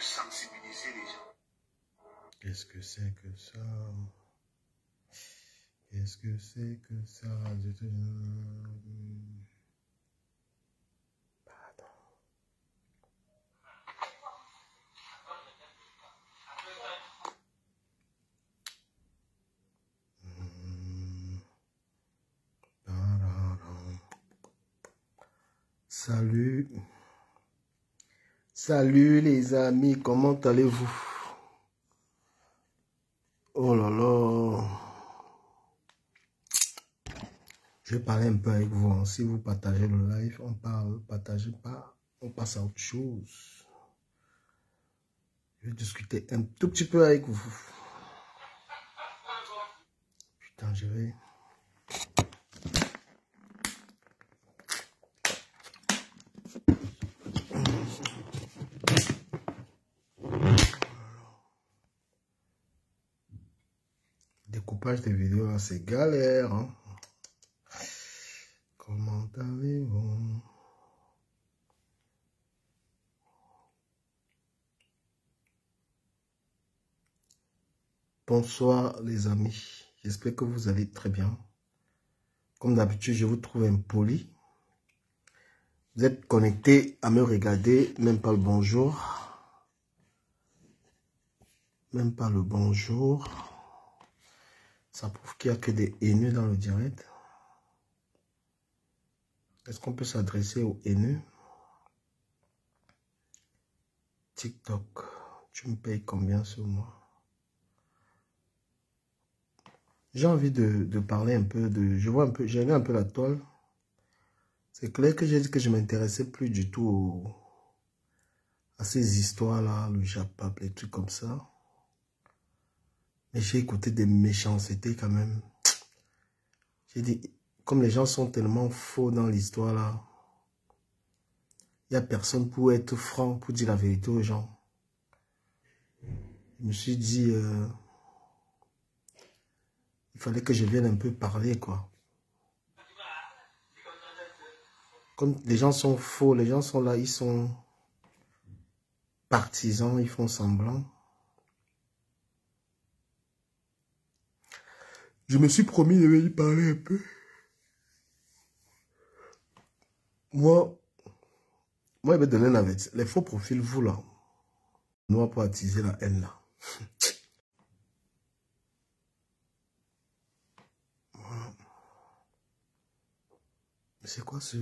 sensibiliser les gens. Qu'est-ce que c'est que ça? Qu'est-ce que c'est que ça? Pardon. Salut. Salut les amis, comment allez-vous? Oh là là. Je vais parler un peu avec vous. Hein. Si vous partagez le live, on parle. Partagez pas, on passe à autre chose. Je vais discuter un tout petit peu avec vous. Putain, je vais... Découpage des vidéos, là, c'est galère. Hein. Comment allez-vous? Bonsoir les amis. J'espère que vous allez très bien. Comme d'habitude, je vous trouve impoli. Vous êtes connectés à me regarder, même pas le bonjour. Même pas le bonjour. Ça prouve qu'il n'y a que des haineux dans le direct. Est-ce qu'on peut s'adresser aux haineux? TikTok, tu me payes combien ce mois? J'ai envie de parler un peu de... Je vois un peu, j'ai vu un peu la toile. C'est clair que j'ai dit que je ne m'intéressais plus du tout à ces histoires-là, le Japap, les trucs comme ça. Mais j'ai écouté des méchancetés quand même. J'ai dit, comme les gens sont tellement faux dans l'histoire là, il n'y a personne pour être franc, pour dire la vérité aux gens. Je me suis dit, il fallait que je vienne un peu parler quoi. Comme les gens sont faux, les gens sont là, ils sont partisans, ils font semblant. Je me suis promis de venir parler un peu. Moi, il va donner la vérité. Les faux profils, vous là, on va pas attiser la haine là. Voilà. C'est quoi ce...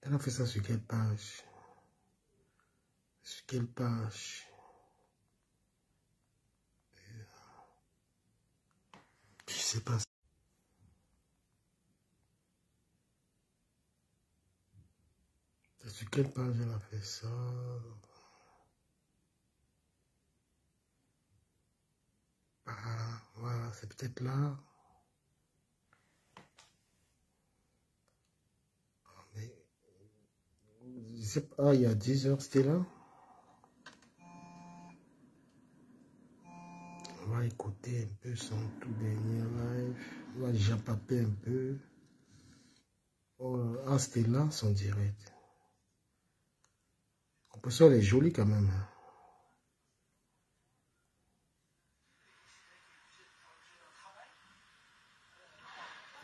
Elle a fait ça sur quelle page? Sur quelle page? Je sais pas. C'est sur quelle page elle a fait ça? Ah, voilà, c'est peut-être là. Mais, je sais pas, il y a 10 heures, c'était là. On va écouter un peu son tout dernier live. On va déjà paper un peu. Oh, ah, c'était là son direct. La composition, elle est jolie quand même.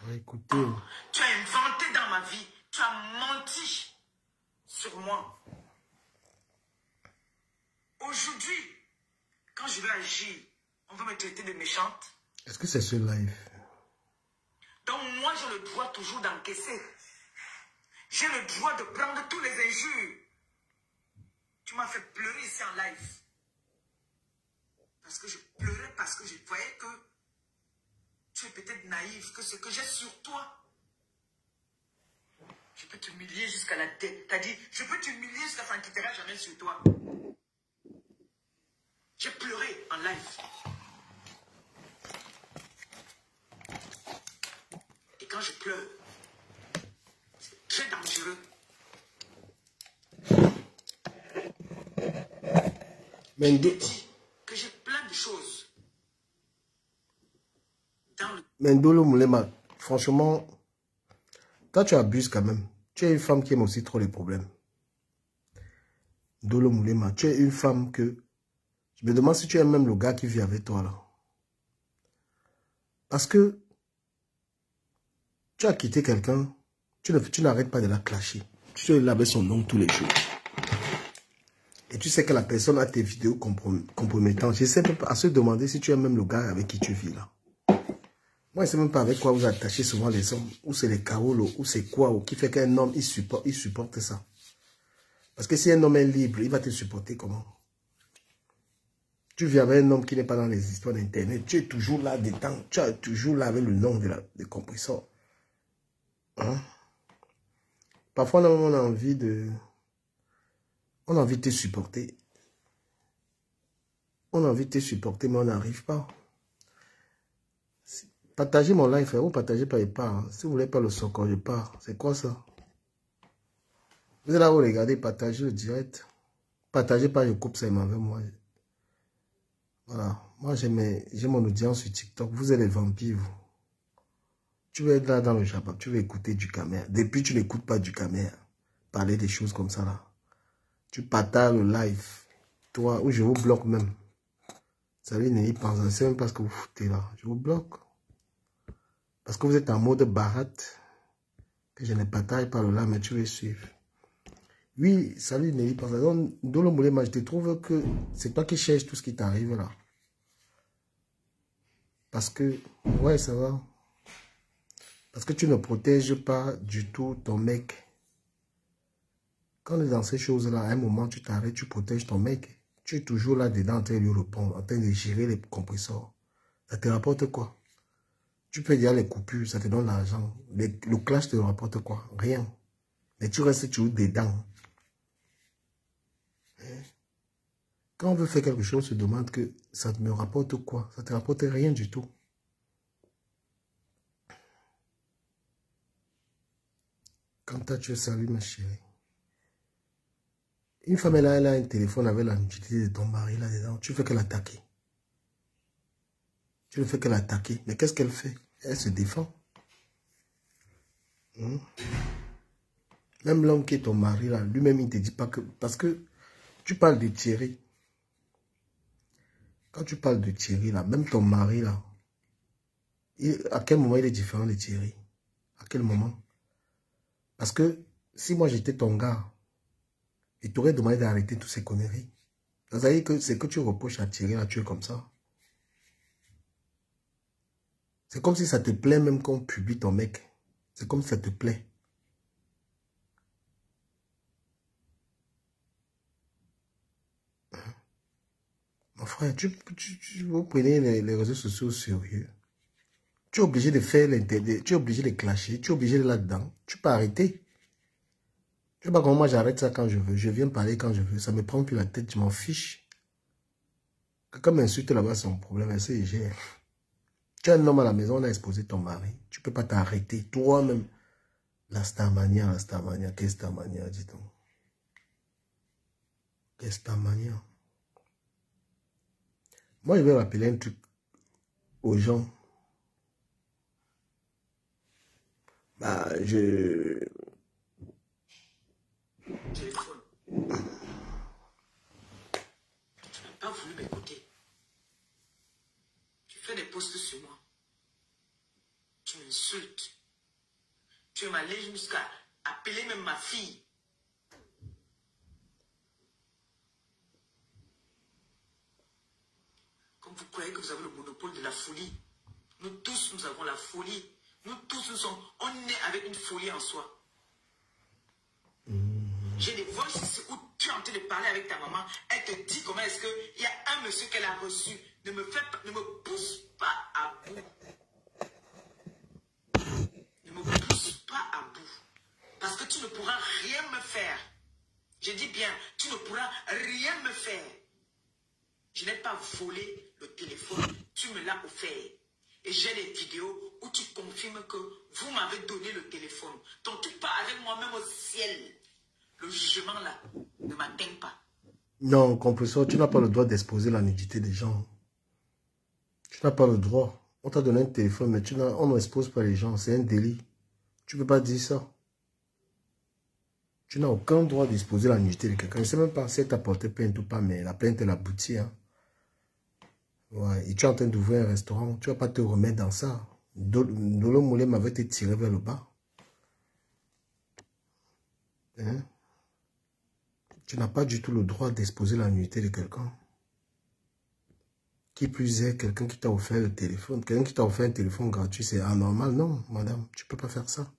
On va écouter. Tu as inventé dans ma vie. Tu as menti sur moi. Aujourd'hui, quand je vais agir, on va me traiter de méchante. Est-ce que c'est ce live? Donc moi, j'ai le droit toujours d'encaisser. J'ai le droit de prendre tous les injures. Tu m'as fait pleurer ici en live. Parce que je pleurais, parce que je voyais que tu es peut-être naïf, que ce que j'ai sur toi, je peux t'humilier jusqu'à la tête. T'as dit, je peux t'humilier jusqu'à ça ne quittera jamais sur toi. J'ai pleuré en live. Et quand je pleure, c'est très dangereux. Mais Je t'ai dit que j'ai plein de choses. Mendolo Moulema, franchement, toi tu abuses quand même. Tu es une femme qui aime aussi trop les problèmes. Dolo Moulema, tu es une femme que... Je me demande si tu aimes même le gars qui vit avec toi là. Parce que tu as quitté quelqu'un, tu n'arrêtes pas de la clasher. Tu laves son nom tous les jours. Et tu sais que la personne a tes vidéos compromettantes. Je ne sais pas à se demander si tu aimes même le gars avec qui tu vis là. Moi, je ne sais même pas avec quoi vous attachez souvent les hommes. Ou c'est les caolos, ou c'est quoi, ou qui fait qu'un homme, il supporte ça. Parce que si un homme est libre, il va te supporter comment? Tu vis avec un homme qui n'est pas dans les histoires d'internet. Tu es toujours là dedans. Tu es toujours là avec le nom de compresseur. Hein? Parfois, on a envie de... On a envie de te supporter. On a envie de te supporter, mais on n'arrive pas. Partagez mon live, frère. Vous partagez pas les parts. Si vous voulez pas le soccer, je pars. C'est quoi ça? Vous êtes là, vous regardez, partagez le direct. Partagez pas, je coupe ça, il m'en veut, moi. Voilà. Moi, j'ai mon audience sur TikTok. Vous êtes les vampires, vous. Tu veux être là dans le Japon, tu veux écouter du caméra. Depuis, tu n'écoutes pas du caméra. Parler des choses comme ça, là. Tu partages le live. Toi, ou je vous bloque même. Salut, n'y pense. C'est même parce que vous foutez là. Je vous bloque. Parce que vous êtes en mode baratte. Que je ne partage pas le live, mais tu veux suivre. Oui, salut, n'y pense. Donc, dans le moulin, je te trouve que c'est toi qui cherches tout ce qui t'arrive là. Parce que, ouais, ça va. Parce que tu ne protèges pas du tout ton mec. Quand on est dans ces choses-là, à un moment, tu t'arrêtes, tu protèges ton mec. Tu es toujours là-dedans en train de lui répondre, en train de gérer les compresseurs. Ça te rapporte quoi? Tu peux dire les coupures, ça te donne l'argent. Le clash te rapporte quoi? Rien. Mais tu restes toujours dedans. Quand on veut faire quelque chose, on se demande que ça me rapporte quoi? Ça te rapporte rien du tout. Quand toi, tu es salut, ma chérie. Une femme, elle a un téléphone avec la nudité de ton mari là-dedans. Tu fais qu'elle attaquer. Tu ne fais qu'elle attaquer. Mais qu'est-ce qu'elle fait? Elle se défend. Même l'homme qui est ton mari là, lui-même, il ne te dit pas que... Parce que tu parles de Thierry. Quand tu parles de Thierry là, même ton mari là, à quel moment il est différent de Thierry? À quel moment? Parce que si moi j'étais ton gars, il t'aurait demandé d'arrêter toutes ces conneries. Ça veut dire que c'est que tu reproches à Thierry là, tu es comme ça. C'est comme si ça te plaît même qu'on publie ton mec. C'est comme si ça te plaît. Mon frère, vous prenez les réseaux sociaux au sérieux. Tu es obligé de faire l'intérêt, tu es obligé de clasher, tu es obligé de là-dedans. Tu peux arrêter. Je sais pas comment moi j'arrête ça quand je veux. Je viens parler quand je veux. Ça me prend plus la tête, je m'en fiche. Quelqu'un m'insulte là-bas, c'est mon problème. C'est gère. Tu es un homme à la maison, on a exposé ton mari. Tu peux pas t'arrêter. Toi-même. La Starmania, qu'est-ce Starmania, dis-donc. Qu'est-ce Starmania? Moi, je vais rappeler un truc aux gens. Bah, Téléphone. Tu n'as pas voulu m'écouter. Tu fais des posts sur moi. Tu m'insultes. Tu es allé jusqu'à appeler même ma fille. Comme vous croyez que vous avez le monopole de la folie. Nous tous, nous avons la folie. Nous tous, on est avec une folie en soi. J'ai des voix ici où tu es en train de parler avec ta maman. Elle te dit comment est-ce qu'il y a un monsieur qu'elle a reçu. Ne me pousse pas à bout. Ne me pousse pas à bout. Parce que tu ne pourras rien me faire. Je dis bien, tu ne pourras rien me faire. Je n'ai pas volé le téléphone. Tu me l'as offert. Et j'ai des vidéos où tu confirmes que vous m'avez donné le téléphone. Donc tu pars avec moi-même au ciel. Le jugement là ne m'atteint pas. Non, compresseur, tu n'as pas le droit d'exposer la nudité des gens. Tu n'as pas le droit. On t'a donné un téléphone, mais on n'expose pas les gens. C'est un délit. Tu ne peux pas dire ça. Tu n'as aucun droit d'exposer la nudité de quelqu'un. Je ne sais même pas si elle t'a porté plainte ou pas, mais la plainte est aboutie. Hein. Ouais. Et tu es en train d'ouvrir un restaurant. Tu ne vas pas te remettre dans ça. Dolo Moulé m'avait été tiré vers le bas. Hein? Tu n'as pas du tout le droit d'exposer la nudité de quelqu'un. Qui plus est, quelqu'un qui t'a offert le téléphone. Quelqu'un qui t'a offert un téléphone gratuit, c'est anormal. Non, madame, tu ne peux pas faire ça.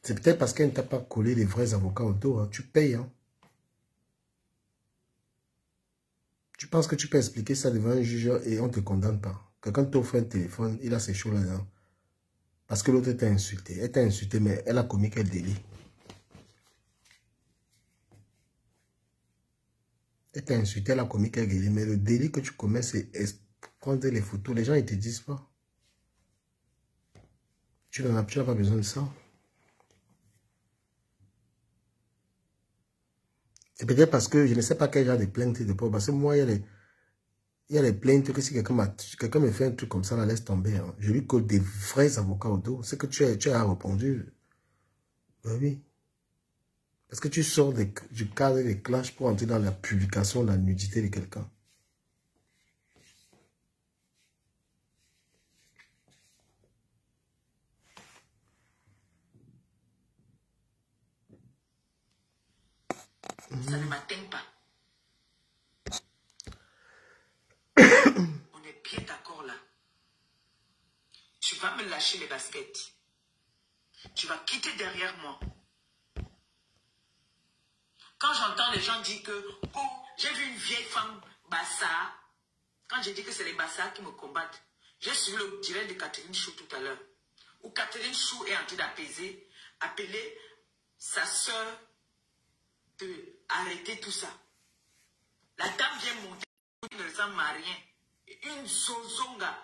C'est peut-être parce qu'elle ne t'a pas collé les vrais avocats autour. Hein. Tu payes. Hein. Tu penses que tu peux expliquer ça devant un juge et on ne te condamne pas. Quelqu'un t'offre un téléphone, il a ses choses là-dedans. Parce que l'autre t'a insulté. Elle t'a insulté, mais elle a commis quel délit? Elle t'a insulté, elle a commis quel délit? Mais le délit que tu commets, c'est prendre les photos. Les gens, ils ne te disent pas. Tu n'as pas besoin de ça. C'est peut-être parce que je ne sais pas quel genre de plainte de pauvre. Parce que moi, il y a les plaintes que si quelqu'un me fait un truc comme ça, la laisse tomber. Hein. Je lui colle des vrais avocats autour. C'est que tu as répondu. Ben oui. Parce que tu sors du cadre des clashs pour entrer dans la publication de la nudité de quelqu'un. Ça ne m'atteint pas. On est bien d'accord là. Tu vas me lâcher les baskets. Tu vas quitter derrière moi. Quand j'entends les gens dire que, oh, j'ai vu une vieille femme bassa. Quand j'ai dit que c'est les bassas qui me combattent, j'ai suivi le direct de Catherine Chou tout à l'heure. Où Catherine Chou est en train appeler sa soeur de arrêter tout ça. La dame vient monter, elle ne ressemble à rien. Une zozonga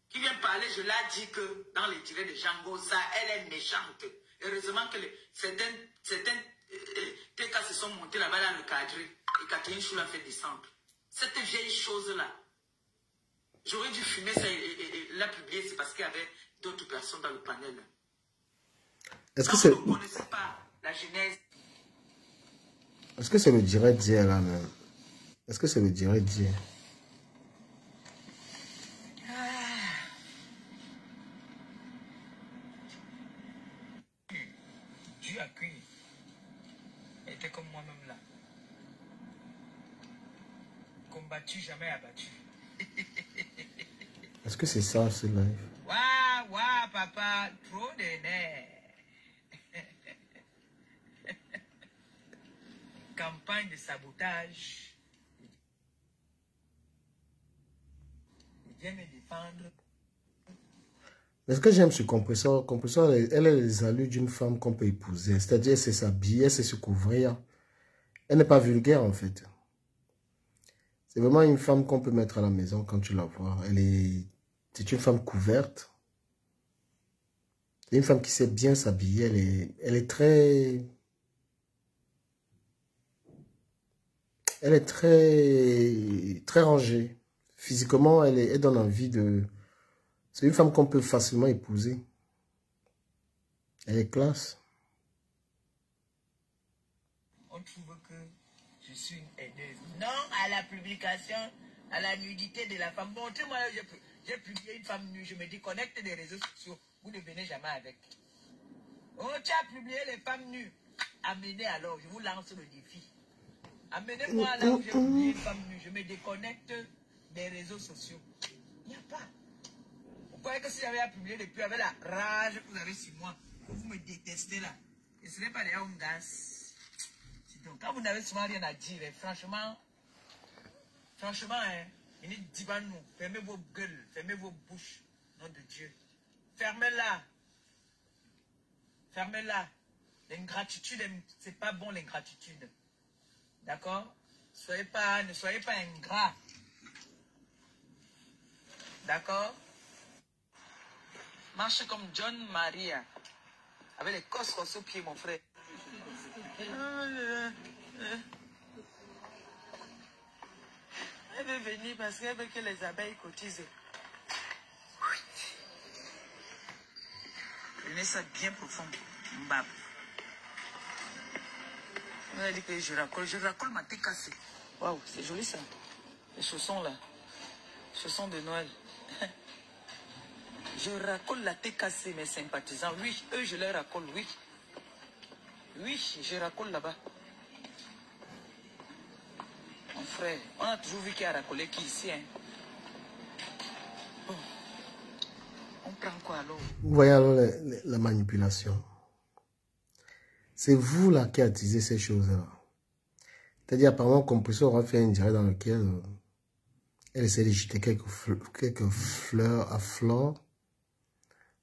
qui vient parler, je l'ai dit que dans les directs de Django, ça, elle est méchante. Heureusement que certains TK se sont montés là-bas dans le cadre et Catherine Chou l'a fait descendre. Cette vieille chose-là, j'aurais dû fumer ça et la publier, c'est parce qu'il y avait d'autres personnes dans le panel. Est-ce que c'est... Vous ne connaissez pas la genèse. Est-ce que c'est le direct d'hier là même? Est-ce que c'est le direct d'hier? Dieu a cuit. Elle était comme moi-même là. Combattu, jamais abattu. Est-ce que c'est ça, ce live? Waouh, waouh, papa, trop de nerfs. Campagne de sabotage. Il vient me défendre. Mais ce que j'aime sur Compressor, elle a les allures d'une femme qu'on peut épouser. C'est-à-dire, c'est s'habiller, c'est se couvrir. Elle n'est pas vulgaire, en fait. C'est vraiment une femme qu'on peut mettre à la maison quand tu la vois. C'est une femme couverte. C'est une femme qui sait bien s'habiller. Elle est très... Elle est très rangée. Physiquement, elle donne envie de... C'est une femme qu'on peut facilement épouser. Elle est classe. On trouve que je suis une haineuse. Non à la publication, à la nudité de la femme. Montrez-moi, j'ai publié une femme nue. Je me déconnecte des réseaux sociaux. Vous ne venez jamais avec. Oh, tu as publié les femmes nues. Amenez alors, je vous lance le défi. Amenez-moi là où j'ai publié une femme nue. Je me déconnecte des réseaux sociaux. Il n'y a pas. Vous croyez que si j'avais à publier depuis avec la rage que vous avez sur moi, que vous me détestez là, et ce n'est pas des hommes gaz. Donc, quand vous n'avez souvent rien à dire, franchement, hein, il dit pas nous, fermez vos gueules, fermez vos bouches, nom de Dieu. Fermez-la. Fermez-la. L'ingratitude, c'est pas bon l'ingratitude. D'accord? Ne soyez pas ingrat. D'accord? Marche comme John Maria. Avec les cossos aux pieds, mon frère. Elle veut venir parce qu'elle veut que les abeilles cotisent. prenez ça bien profond. Mbab. On a dit que je racole ma tête cassée. Waouh, c'est joli ça. Les chaussons là. Chaussons de Noël. Je racole la tête cassée, mes sympathisants. Oui, eux, je les racole, oui. Oui, je racole là-bas. Mon frère, on a toujours vu qu'il y a racolé qui ici, hein. Bon. On prend quoi alors? Vous voyez alors la manipulation. C'est vous là qui attisez ces choses-là. C'est-à-dire, apparemment, Compressor aura fait un direct dans lequel elle essaie de jeter quelques fleurs à Flore.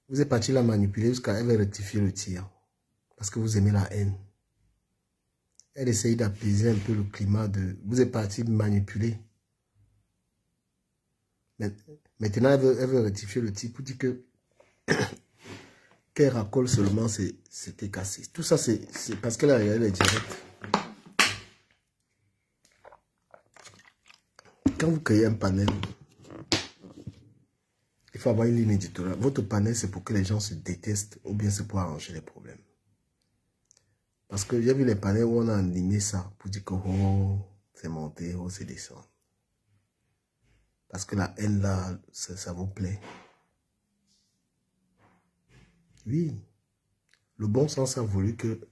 Vous êtes parti la manipuler jusqu'à elle va rectifier le tir. Parce que vous aimez la haine. Elle essaye d'apaiser un peu le climat de... Vous êtes parti manipuler. Maintenant, elle veut rectifier le tir pour dire que qu'elle racole seulement, c'était cassé. Tout ça, c'est parce qu'elle a regardé les directs. Quand vous créez un panel, il faut avoir une ligne éditoriale. Votre panel, c'est pour que les gens se détestent ou bien c'est pour arranger les problèmes. Parce que j'ai vu les panels où on a animé ça pour dire que oh, c'est monté, oh, c'est descendu. Parce que la haine là, ça vous plaît. Oui. Le bon sens a voulu que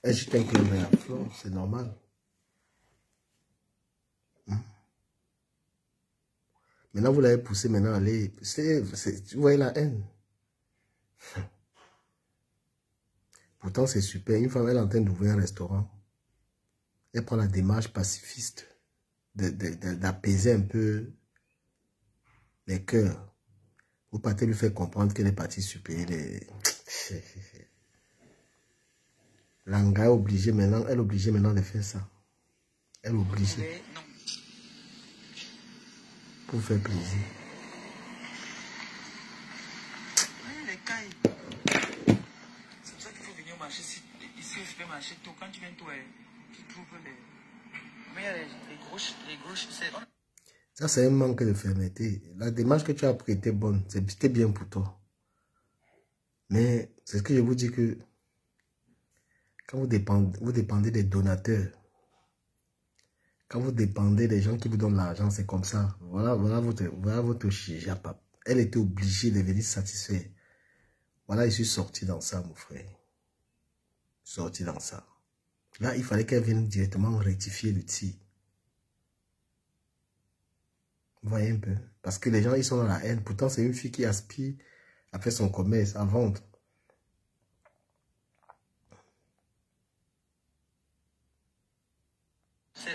elle jette un clin d'œil à Flore, c'est normal. Maintenant, vous l'avez poussé maintenant à aller. Vous voyez la haine. Pourtant, c'est super. Une femme, elle est en train d'ouvrir un restaurant. Elle prend la démarche pacifiste d'apaiser un peu les cœurs. Vous partez lui faire comprendre qu'elle est partie supérieure. L'anga est obligée maintenant. Elle est obligée maintenant de faire ça. Elle est obligée. Pour faire plaisir. Les cailles. C'est pour ça qu'il faut venir marcher ici au supermarché. Quand tu viens, toi, tu trouves les... Mais il y a les gauches, ça, c'est un manque de fermeté. La démarche que tu as prise était bonne. C'était bien pour toi. Mais c'est ce que je vous dis que quand vous dépendez des donateurs, quand vous dépendez des gens qui vous donnent l'argent, c'est comme ça. Voilà votre chijapap. Elle était obligée de venir satisfaire. Voilà, je suis sorti dans ça, mon frère. Sorti dans ça. Là, il fallait qu'elle vienne directement rectifier le tir. Vous voyez un peu. Parce que les gens, ils sont dans la haine. Pourtant, c'est une fille qui aspire à faire son commerce, à vendre.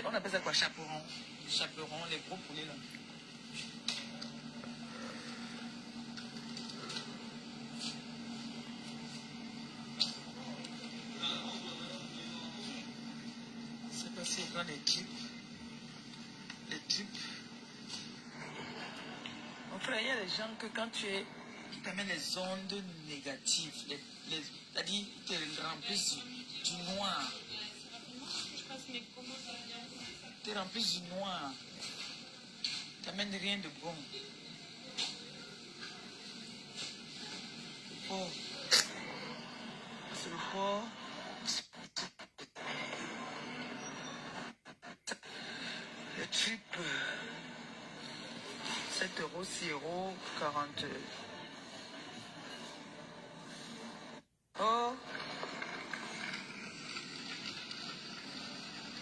On appelle ça quoi? Chaperon. Chaperon, les gros poulets là. C'est passé dans les types. Les types. Mon frère, il y a des gens que quand tu es, qui t'amènent les ondes négatives, c'est-à-dire ils te remplissent du noir. Ils te remplissent du noir. Ils t'amènent rien de bon. Oh. C'est le porc. Le trip. 7 €, 6 €, 40. Oh.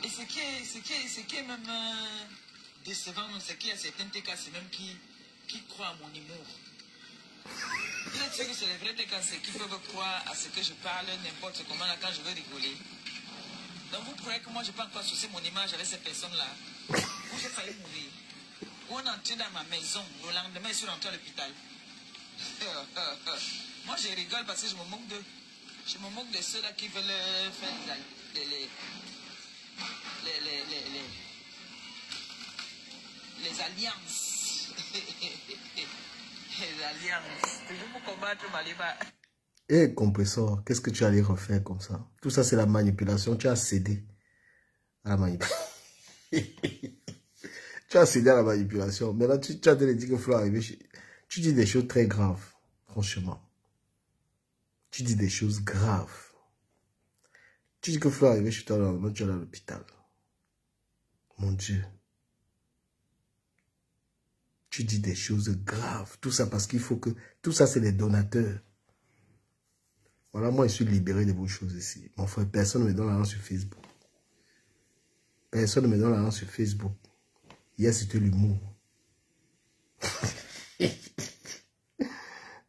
Et ce qui est même décevant, c'est qu'il y a certains TKC même qui croient à mon humour. Il est sûr que c'est les vrais TKC qui peuvent croire à ce que je parle n'importe comment là quand je veux rigoler. Donc vous croyez que moi je peux encore associer mon image avec ces personnes-là où j'ai failli mourir. Où on est entré dans ma maison, le lendemain je suis rentré à l'hôpital. Moi je rigole parce que je me moque de ceux-là qui veulent faire les alliances. Les alliances. Toujours pour combattre Maliba. Et Compressor, qu'est-ce que tu allais refaire comme ça? Tout ça, c'est la manipulation. Tu as cédé à la manipulation. Tu as cédé à la manipulation. Maintenant, tu as dit que Flore arriver. Tu dis des choses très graves, franchement. Tu dis des choses graves. Tu dis que Flo est arrivé chez toi, là, tu es à l'hôpital. Mon Dieu. Tu dis des choses graves. Tout ça parce qu'il faut que... Tout ça, c'est les donateurs. Voilà, moi, je suis libéré de vos choses ici. Mon frère, personne ne me donne l'argent sur Facebook. Personne ne me donne l'argent sur Facebook. Hier, c'était l'humour.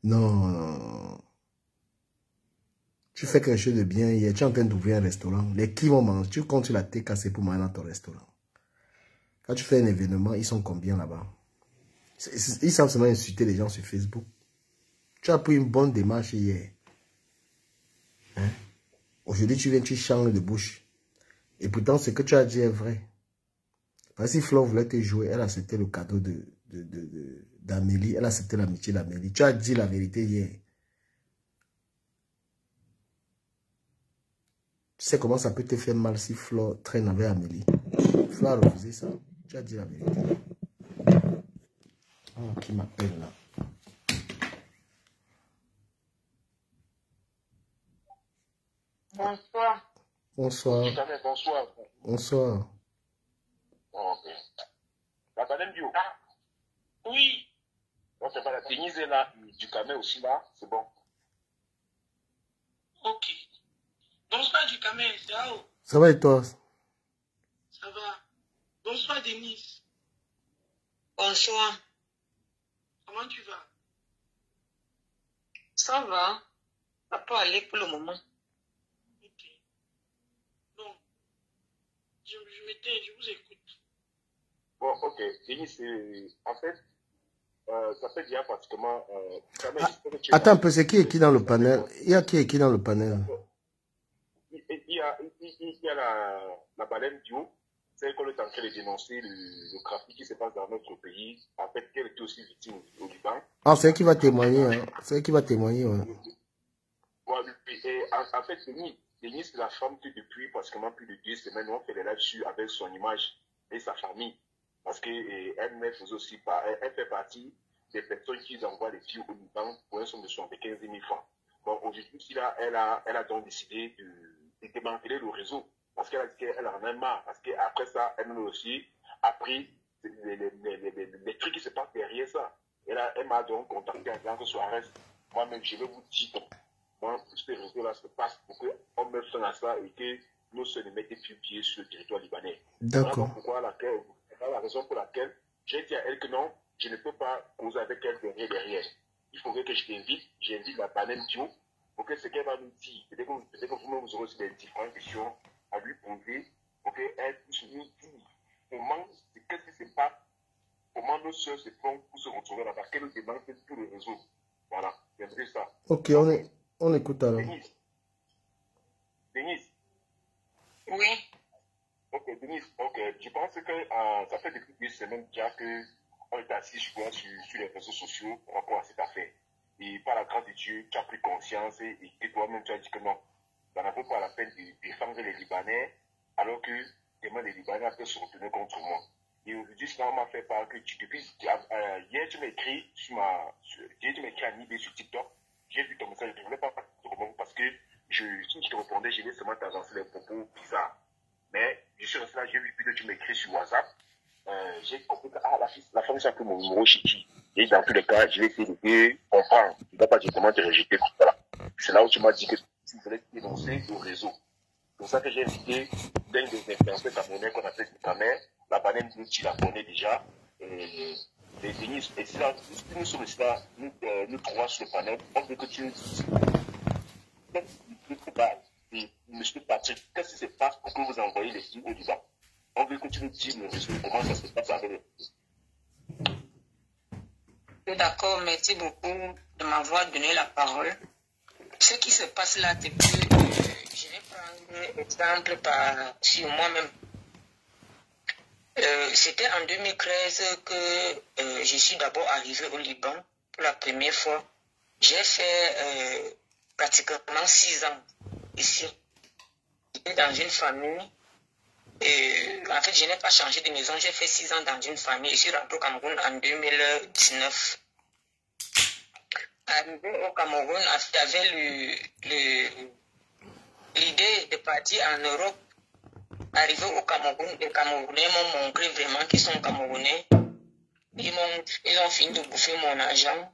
Non. Tu fais quelque chose de bien hier. Tu es en train d'ouvrir un restaurant. Les qui vont manger. Tu comptes sur la tête cassée pour manger dans ton restaurant. Quand tu fais un événement, ils sont combien là-bas? Ils savent seulement insulter les gens sur Facebook. Tu as pris une bonne démarche hier. Hein? Aujourd'hui, tu viens, tu changes de bouche. Et pourtant, ce que tu as dit est vrai. Parce que si Flo voulait te jouer, elle acceptait le cadeau d'Amélie. Elle acceptait l'amitié d'Amélie. Tu as dit la vérité hier. Tu sais comment ça peut te faire mal si Flo traîne avec Amélie. Flo a refusé ça. Tu as dit la vérité. Oh, qui m'appelle là? Bonsoir. Bonsoir. Bonsoir. Bonsoir. Oh, ok. La madame Bio. Oui. Donc, c'est pas la Denise est là, du Camé aussi là, c'est bon. Ok. Bonsoir du Camé, c'est là où? Ça va et toi? Ça va. Bonsoir Denise. Bonsoir. Comment tu vas? Ça va. Ça peut aller pour le moment. Ok. Bon. Je m'étais, je vous écoute. Bon, ok. Denise, en fait, ça fait déjà pratiquement... Attends un peu, c'est qui est qui dans le panel? Il y a qui est qui dans le panel? Il y a la baleine Dio, celle qu'on est en train de dénoncer le trafic qui se passe dans notre pays. En fait, qu'elle était aussi victime au Liban. Ah, c'est elle qui va témoigner. Hein. C'est elle qui va témoigner. Ouais. Et en fait, Denise, c'est la femme qui, depuis pratiquement plus de 2 semaines, on fait des là-dessus avec son image et sa famille. Parce qu'elle fait partie des personnes qui envoient les filles au Liban pour une somme de 75 000 francs. Bon, aujourd'hui, elle a donc décidé de démanteler le réseau. Parce qu'elle a dit qu'elle en a marre. Parce qu'après ça, elle a aussi appris les trucs qui se passent derrière ça. Elle m'a donc contacté en disant que Suarez, moi-même, je vais vous dire comment ce réseau-là se passe pour qu'on mette fin à ça et que nous se mettent des pieds sur le territoire libanais. D'accord. Voilà la raison pour laquelle j'ai dit à elle que non, je ne peux pas causer avec elle derrière. Il faudrait que je j'invite la panel Dio pour que ce qu'elle va nous dire, peut-être que vous-même vous aurez aussi des différentes questions à lui poser pour qu'elle puisse nous dire qu'est-ce qui se passe, comment nos soeurs se font pour se retrouver là-bas, qu'elle demande tout le réseau. Voilà, c'est un peu ça. Ok, on écoute alors. Denise. Oui. Ok, Denise, je pense que ça fait depuis 2 semaines déjà qu'on est assis, je crois, sur les réseaux sociaux par rapport à cette affaire. Et par la grâce de Dieu, tu as pris conscience et que toi-même, tu as dit que non, ça n'a pas la peine de défendre les Libanais, alors que demain, les Libanais peuvent se retourner contre moi. Et aujourd'hui, cela m'a fait part que hier, tu m'as écrit un idée sur TikTok. J'ai vu ton message, je ne voulais pas parler parce que si je te répondais, je vais seulement t'avancer les propos bizarres. Mais je suis resté là, j'ai vu que tu m'écris sur WhatsApp. J'ai compris que la femme c'est un peu mon numéro chez qui. Et dans tous les cas, je vais essayer de comprendre. Tu ne vas pas directement te rejeter. Voilà. C'est là où tu m'as dit que tu voulais te dénoncer au réseau. C'est pour ça que j'ai invité d'un des influenceurs camerounais qu'on appelle Camer. La banane, tu la connais déjà. Les Denise, et si nous sommes là, nous trois sur le panel, on veut que tu nous dises. Monsieur Patrick, qu'est-ce qui se passe pour que vous envoyez les filles au Liban? On veut que tu nous dises le réseau, comment ça se passe avec les... D'accord, merci beaucoup de m'avoir donné la parole. Ce qui se passe là, c'est que je vais prendre exemple sur moi-même. C'était en 2013 que je suis d'abord arrivé au Liban pour la première fois. J'ai fait pratiquement 6 ans ici. J'étais dans une famille. En fait, je n'ai pas changé de maison. J'ai fait 6 ans dans une famille. Je suis rentré au Cameroun en 2019. arrivé au Cameroun, j'avais l'idée de partir en Europe. Arrivé au Cameroun, les Camerounais m'ont montré vraiment qu'ils sont Camerounais. Ils ont fini de bouffer mon argent.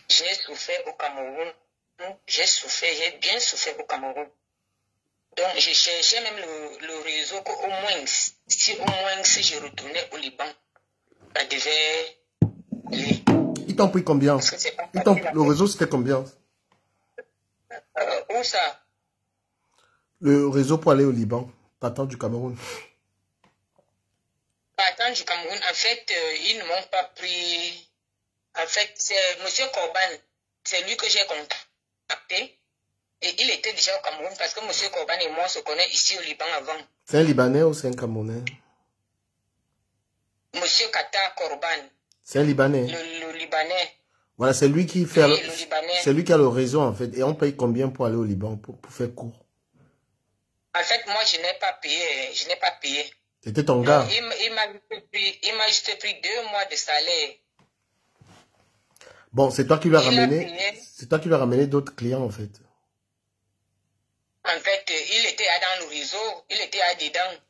J'ai souffert au Cameroun. J'ai bien souffert au Cameroun. Donc, je cherchais même le réseau qu'au moins, si je retournais au Liban, ça devait aller. Ils t'ont pris combien? Le réseau, c'était combien? Où ça? Le réseau pour aller au Liban, partant du Cameroun. Partant du Cameroun, en fait, ils ne m'ont pas pris. En fait, c'est M. Corban, c'est lui que j'ai contacté. Et il était déjà au Cameroun parce que M. Corban et moi se connaissons ici au Liban avant. C'est un Libanais ou c'est un Camerounais? M. Kata Corban. C'est un Libanais. Le Libanais. Voilà, c'est lui qui fait. Oui, le Libanais. C'est lui qui a le réseau en fait. Et on paye combien pour aller au Liban pour faire court? En fait, moi, je n'ai pas payé. Je n'ai pas payé. C'était ton gars? Il m'a juste pris 2 mois de salaire. Bon, c'est toi qui lui as ramené. C'est toi qui lui as ramené d'autres clients en fait. En fait, il était dans le réseau, il était dedans.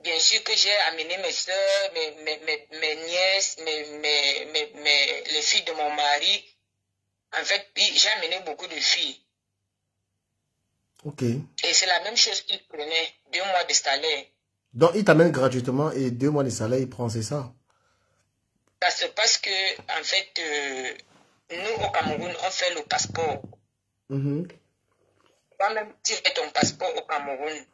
Bien sûr que j'ai amené mes soeurs, mes nièces, les filles de mon mari. En fait, j'ai amené beaucoup de filles. Ok. Et c'est la même chose qu'il prenait, 2 mois de salaire. Donc, il t'amène gratuitement et 2 mois de salaire, il prend, c'est ça? Ça se passe que, en fait, nous, au Cameroun, on fait le passeport. Toi-même, tu fais ton passeport au Cameroun.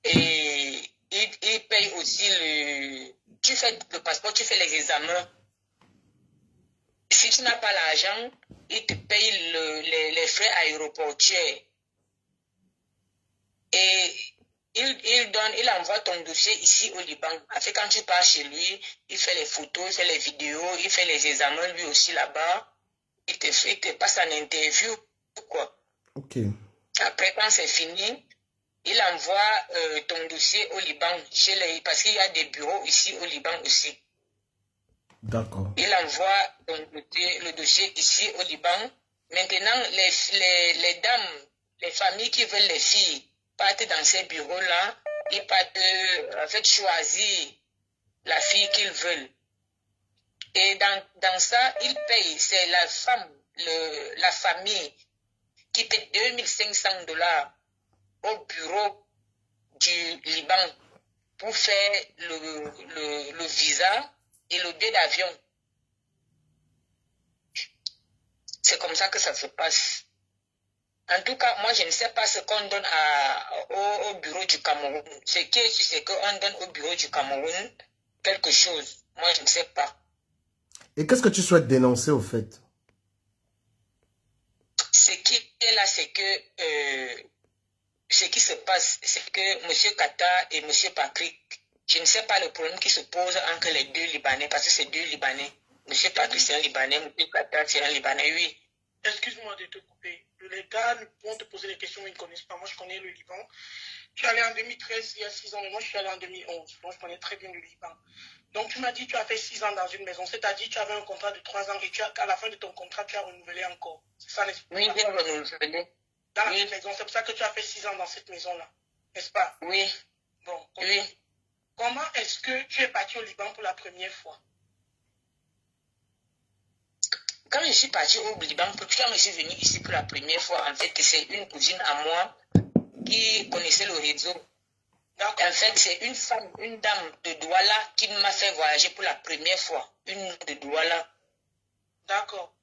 Et il paye aussi tu fais le passeport, tu fais les examens. Si tu n'as pas l'argent, il te paye les frais aéroportuaires. Et il envoie ton dossier ici au Liban. Après, quand tu pars chez lui, il fait les photos, il fait les vidéos, il fait les examens lui aussi là-bas. Il te passe en interview, quoi. Ok. Après, quand c'est fini, il envoie ton dossier au Liban, parce qu'il y a des bureaux ici au Liban aussi. D'accord. Il envoie le dossier ici au Liban. Maintenant, les dames, les familles qui veulent les filles partent dans ces bureaux-là. Ils partent, en fait, choisir la fille qu'ils veulent. Et dans ça, ils payent. C'est la femme, la famille qui paie $2500 au bureau du Liban pour faire le visa et le billet d'avion. C'est comme ça que ça se passe. En tout cas, moi, je ne sais pas ce qu'on donne au bureau du Cameroun. Ce qui est sûr, c'est qu'on donne au bureau du Cameroun quelque chose. Moi, je ne sais pas. Et qu'est-ce que tu souhaites dénoncer au fait? Ce qui est là, c'est que ce qui se passe, c'est que M. Kata et M. Patrick, je ne sais pas le problème qui se pose entre les 2 Libanais, parce que c'est 2 Libanais. M. Patrick, c'est un Libanais, M. Kata, c'est un Libanais, oui. Excuse-moi de te couper. Les gars vont te poser des questions, ils ne connaissent pas. Moi, je connais le Liban. Je suis allé en 2013, il y a 6 ans, mais moi, je suis allé en 2011. Donc, je connais très bien le Liban. Donc, tu m'as dit que tu as fait 6 ans dans une maison. C'est-à-dire que tu avais un contrat de 3 ans et à la fin de ton contrat, tu as renouvelé encore. C'est ça, n'est-ce pas? Oui, j'ai renouvelé. Dans la même maison. C'est pour ça que tu as fait 6 ans dans cette maison-là. N'est-ce pas? Oui. Bon. Oui. Comment est-ce que tu es parti au Liban pour la première fois? Quand je suis parti au Liban, quand je suis venu ici pour la première fois, en fait, c'est une cousine à moi qui connaissait le réseau. En fait, c'est une femme, une dame de Douala qui m'a fait voyager pour la première fois. Une de Douala. D'accord.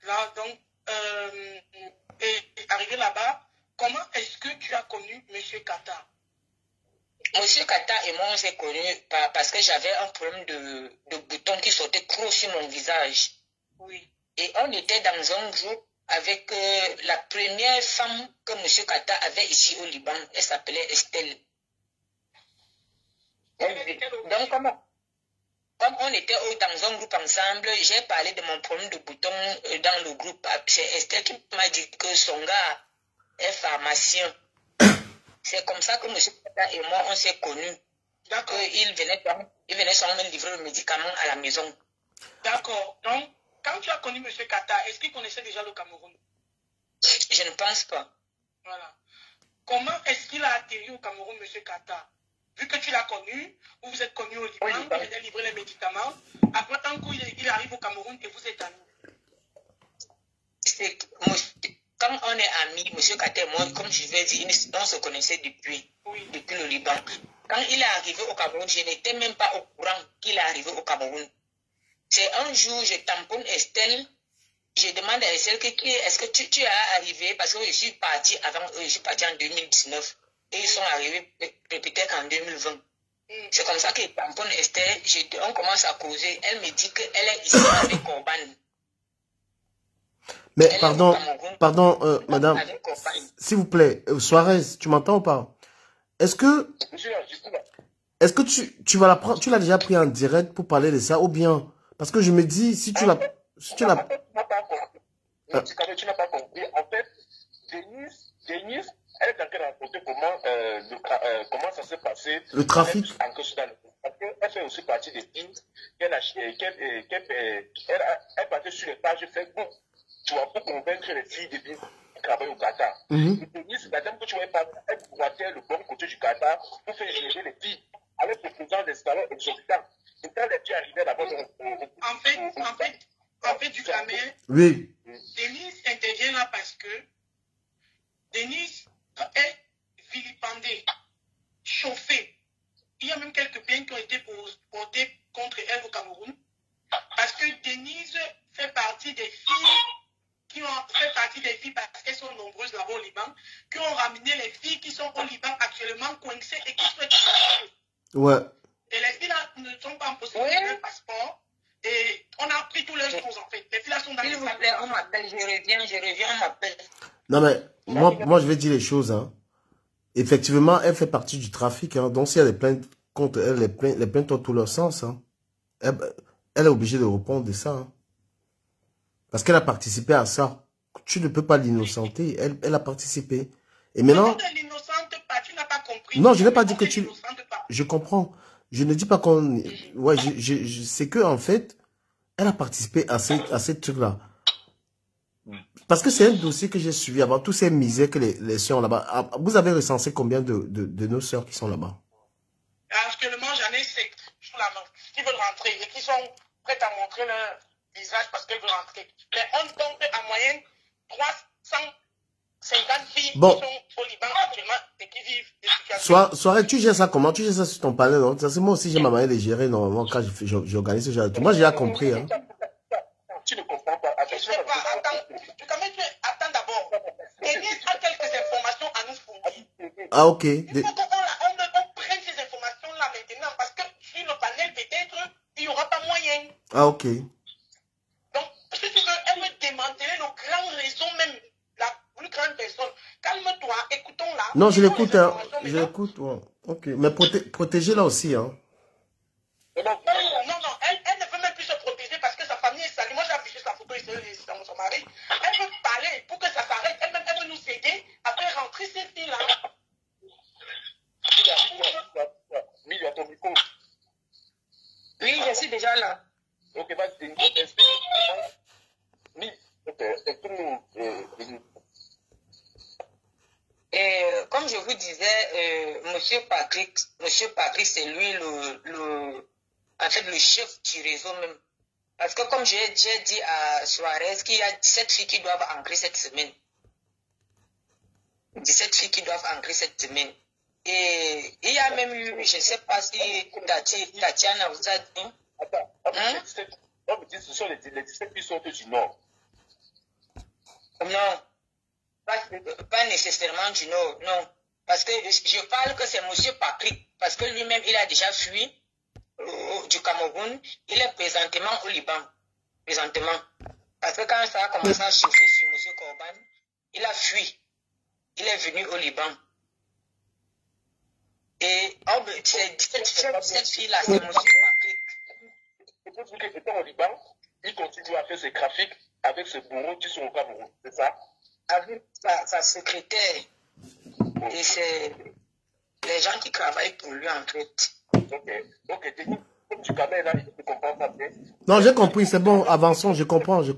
Là, donc, et arrivé là-bas, comment est-ce que tu as connu M. Kata? Monsieur Kata et moi, on s'est connus parce que j'avais un problème de boutons qui sortaient trop sur mon visage. Oui. Et on était dans un groupe avec la première femme que M. Kata avait ici au Liban. Elle s'appelait Estelle. Donc, comme on était dans un groupe ensemble, j'ai parlé de mon problème de boutons dans le groupe. C'est Estelle qui m'a dit que son gars est pharmacien. C'est comme ça que M. Kata et moi, on s'est connus. D'accord. Il venait seulement me livrer le médicament à la maison. D'accord. Donc, quand tu as connu M. Kata, est-ce qu'il connaissait déjà le Cameroun? Je ne pense pas. Voilà. Comment est-ce qu'il a atterri au Cameroun, M. Kata? Vu que tu l'as connu, vous êtes connu au Liban, il a livré les médicaments. Après tant qu'il arrive au Cameroun et vous êtes amis. Quand on est amis, M. Kata et moi, comme je l'ai dit, on se connaissait depuis le Liban. Quand il est arrivé au Cameroun, je n'étais même pas au courant qu'il est arrivé au Cameroun. C'est un jour, je tamponne Estelle. Je demande à Estelle est-ce que tu es arrivé, parce que je suis parti en 2019 et ils sont arrivés peut-être en 2020. C'est comme ça que je tamponne Estelle, on commence à causer. Elle me dit qu'elle est ici avec Corban. Mais pardon, madame, s'il vous plaît, Suarez, tu m'entends ou pas? Est-ce que tu vas la prendre, tu l'as déjà pris en direct pour parler de ça, ou bien, parce que je me dis, si tu l'as... Tu n'as pas compris. Tu n'as pas compris. En fait, Denise, elle est en train de raconter comment ça s'est passé. Le trafic. Parce qu'elle fait aussi partie des filles elle partait sur les pages Facebook. Tu vois, pour convaincre les filles de venir travailler au Qatar. Denise, la dame que tu vois pas, elle boitait le bon côté du Qatar pour faire gérer les filles avec le président des salons exorbitants. Et quand les filles arrivaient là-bas, En fait, du Cameroun, oui. Denise intervient là parce que Denise est vilipendée, chauffée. Il y a même quelques plaintes qui ont été portées contre elle au Cameroun. Parce que Denise fait partie des filles parce qu'elles sont nombreuses là-bas au Liban, qui ont ramené les filles qui sont au Liban actuellement coincées et qui sont expulsées. Ouais. Et les filles là ne sont pas en possession de leur passeport. Et on a pris toutes les choses en fait. Les filles là sont dans les salles. On m'appelle, je reviens, on m'appelle. Non mais, moi je vais dire les choses. Hein. Effectivement, elle fait partie du trafic. Hein. Donc s'il y a des plaintes contre elle, les plaintes ont tout leur sens. Hein. Elle est obligée de répondre de ça. Hein. Parce qu'elle a participé à ça. Tu ne peux pas l'innocenter. Elle a participé. Et maintenant... Tu n'as pas compris. Non, je n'ai pas dit que tu... Je comprends. Je ne dis pas qu'on... Ouais, c'est que en fait, elle a participé à ces trucs-là. Parce que c'est un dossier que j'ai suivi avant, tous ces misères que les soeurs là-bas. Vous avez recensé combien de nos soeurs qui sont là-bas? Actuellement, j'en ai 7 sur la main qui veulent rentrer et qui sont prêtes à montrer leur visage parce qu'elles veulent rentrer. Mais on compte en moyenne 350 filles qui sont au Liban actuellement et qui vivent des situations. Soirée, tu gères ça comment? Tu gères ça sur ton panel, non? C'est moi aussi, j'ai ma manière de gérer normalement quand j'organise ce genre de truc. Moi, j'ai déjà compris. Hein. Tu ne comprends pas. Je ne sais pas. Attends d'abord. Denise a quelques informations à nous fournir. Ah, ok. Il faut qu'on prenne ces informations-là maintenant parce que sur le panel, peut-être, il n'y aura pas moyen. Ah, ok. Donc, si tu veux, elle veut démanteler le grand réseau même, la plus grande personne. Calme-toi, écoutons-la. Non, je l'écoute. Hein. Je l'écoute. Ouais. Ok. Mais protégez-la aussi. Hein. Non, elle ne veut même plus se protéger parce que sa famille est salie. Moi, j'ai affiché sa photo ici dans son mari. Elle veut parler pour que ça s'arrête. Elle-même, elle veut nous aider à faire rentrer ces filles-là. Mille à ton micro. Oui, je suis déjà là. Ok, vas-y, comme je vous disais, Monsieur Patrick, c'est lui le chef du réseau même. Parce que comme j'ai dit à Suarez qu'il y a 17 filles qui doivent entrer cette semaine. 17 filles qui doivent entrer cette semaine. Et il y a même eu, je ne sais pas si Tatiana vous a dit. Attends, ce sont les 17 qui sont du Nord. Non, pas nécessairement du Nord, non. Parce que je parle que c'est M. Patrick, parce que lui-même, il a déjà fui du Cameroun. Il est présentement au Liban. Présentement. Parce que quand ça a commencé à chauffer sur M. Corban, il a fui. Il est venu au Liban. Et cette fille-là, c'est M. Patrick. C'est pour dire qu'étant au Liban, il continue à faire ses trafics avec ses bourreaux qui sont au Cameroun, c'est ça? Avec sa secrétaire. Et c'est les gens qui travaillent pour lui en fait. Ok, comme tu camères là, je comprends pas bien. Non, j'ai compris, c'est bon, avançons, je comprends. Donc,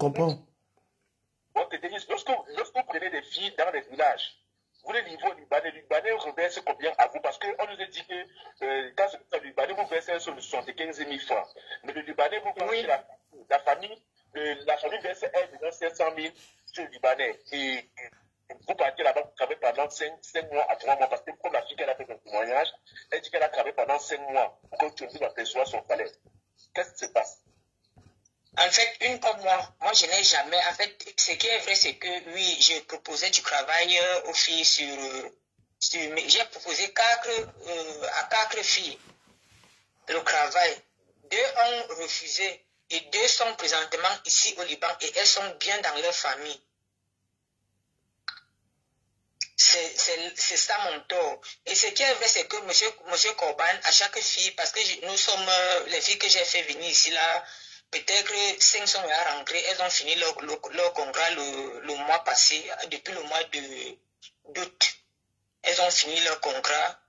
Denis, lorsque vous prenez des filles dans les villages, vous les livrez au Libanais, le Libanais reverse combien à vous? Parce qu'on nous a dit que dans le Libanais, vous versez sur le 75 000 francs. Mais le Libanais, vous versez la famille verse 1,5 million sur le Libanais. Et vous partez là-bas, vous travaillez pendant 5 mois à 3 mois. Parce que comme la fille qu'elle a fait son témoignage, elle dit qu'elle a travaillé pendant 5 mois pour que tu puisses percevoir son salaire. Qu'est-ce qui se passe? En fait, une comme moi je n'ai jamais, en fait, ce qui est vrai, c'est que oui, j'ai proposé du travail aux filles j'ai proposé à 4 filles le travail. 2 ont refusé et 2 sont présentement ici au Liban et elles sont bien dans leur famille. C'est ça mon tort. Et ce qui est vrai, c'est que monsieur Corban, à chaque fille, parce que nous sommes les filles que j'ai fait venir ici là, peut-être 5 sont à rentrer, elles ont fini leur contrat le mois passé, depuis le mois d'août. Elles ont fini leur contrat.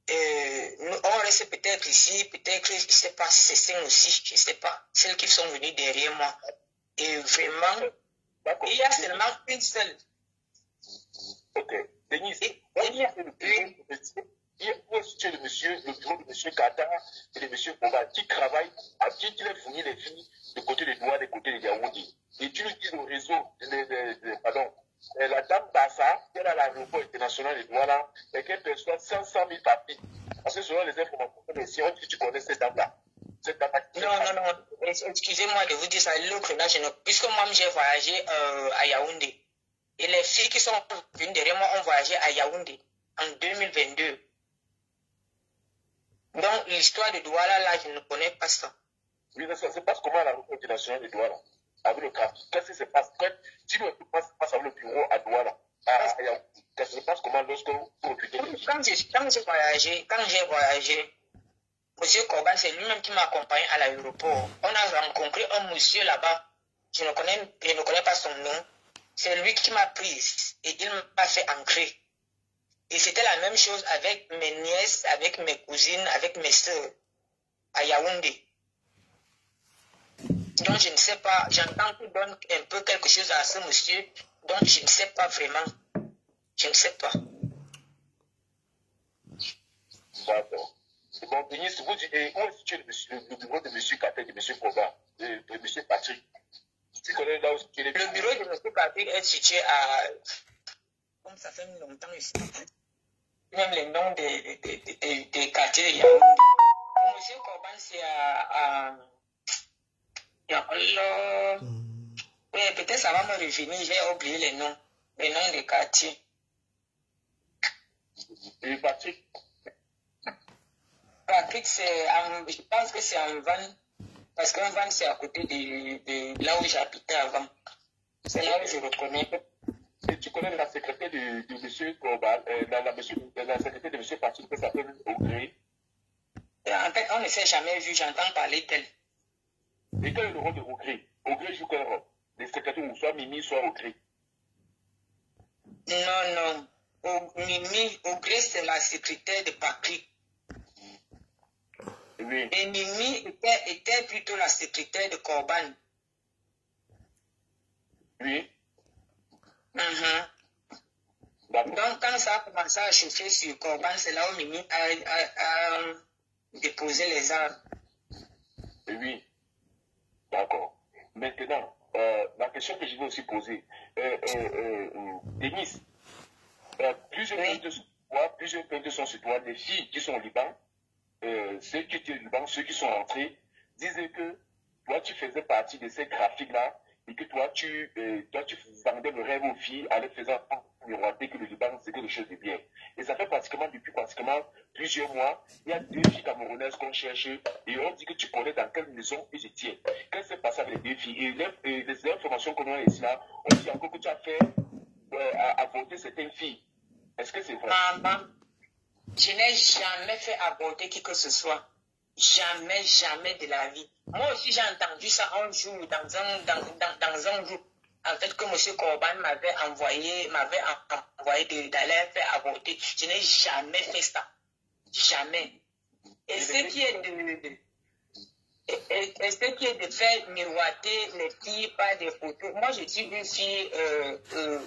On reste peut-être ici, peut-être, je ne sais pas si c'est 5 aussi, je ne sais pas, celles qui sont venues derrière moi. Et vraiment, il y a seulement une seule. Ok. Denis, où est le bureau de monsieur Kata et de monsieur Koba qui travaille, à qui il a fourni les filles de côté de Douala, de côté de Yaoundé. Et tu lui dis au réseau, la dame Bassa, qui est à l'aéroport international de Douala, et qu'elle perçoit 500 000 papiers. Parce que selon les informations, si on dit que tu connais cette dame-là. Non, excusez-moi de vous dire ça, l'autre là, puisque moi j'ai voyagé à Yaoundé. Et les filles qui sont venues derrière moi ont voyagé à Yaoundé en 2022. Donc, l'histoire de Douala, là, je ne connais pas ça. Oui, mais ça se passe comment à la route nationale de Douala? Avec le cas. Qu'est-ce qui se passe? Si tu passes avec le bureau à Douala, qu'est-ce qui se passe comment lorsque vous recrutez? Quand j'ai voyagé, M. Corban, c'est lui-même qui m'a accompagné à l'aéroport. On a rencontré un monsieur là-bas. Je ne connais pas son nom. C'est lui qui m'a prise et il m'a fait entrer. Et c'était la même chose avec mes nièces, avec mes cousines, avec mes soeurs à Yaoundé. Donc je ne sais pas, j'entends qu'il donne un peu quelque chose à ce monsieur, donc je ne sais pas vraiment. Je ne sais pas. D'accord. Bon, Denis, vous dites, où est situé le bureau de M. Katé, de M. Koba, de M. Patrick? Tu connais là où le bureau de M. Patrick est situé à... Comme ça fait longtemps ici. Même les noms des quartiers de Yaoundé. Pour M. Corban, c'est à oui, peut-être ça va me revenir, j'ai oublié les noms des quartiers. Et Patrick? Patrick, je pense que c'est en Van, parce qu'un Van, c'est à côté de là où j'habitais avant. C'est là où je reconnais. Et tu connais la secrétaire de M. Corban, la secrétaire de M. Patrick, qui s'appelle Ogré? En fait, on ne s'est jamais vu, j'entends parler d'elle. Et quel est le rôle de Ogré? Ogré joue quel rôle? Les secrétaires, ou soit Mimi, soit Ogré? Non. Ogré, c'est la secrétaire de Patrick. Oui. Et Mimi était plutôt la secrétaire de Corban. Oui. Donc, quand ça a commencé à chauffer sur Corban, c'est là où Mimi a déposé les armes. Oui. D'accord. Maintenant, la question que je vais aussi poser, Denis, plusieurs plaintes sont sur toi, les filles qui sont au Liban, ceux qui étaient au Liban, ceux qui sont rentrés, disaient que toi, tu faisais partie de ces graphiques-là et que toi, tu vendais le rêve aux filles en les faisant miroiter que le Liban, c'est quelque chose de bien. Et ça fait depuis plusieurs mois, il y a 2 filles camerounaises qu'on cherche et on dit que tu connais dans quelle maison ils étaient. Qu'est-ce qui s'est passé avec les 2 filles? Et les informations qu'on a ici là, on dit encore que tu as fait avorter certaines filles. Est-ce que c'est vrai? Maman, je n'ai jamais fait aborder qui que ce soit. Jamais de la vie. Moi aussi, j'ai entendu ça un jour dans un groupe. En fait, que M. Corban m'avait envoyé d'aller faire avorter. Je n'ai jamais fait ça. Jamais. Et ce qui est Et ce qui est de faire miroiter les filles par des photos. Moi, je suis une fille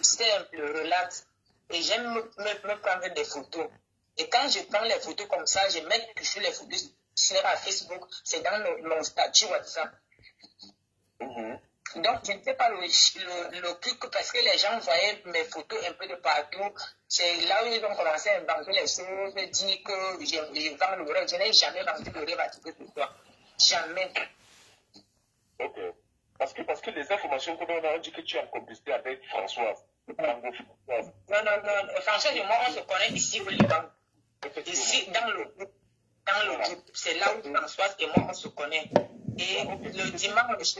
simple, relaxe. Et j'aime me prendre des photos. Et quand je prends les photos comme ça, je mets toujours les photos sur Facebook. C'est dans mon statut WhatsApp. Donc, je ne fais pas le truc parce que les gens voyaient mes photos un peu de partout. C'est là où ils ont commencé à inventer les choses, dire que je vends le rêve. Je n'ai jamais vendu le rêve à tout ce soit. Jamais. Ok. Parce que les informations que l'on a dit que tu as complicité avec Françoise. Non. Françoise et moi, on se connaît ici au Liban. Ici, dans le groupe. C'est là où Françoise et moi, on se connaît. Et le dimanche...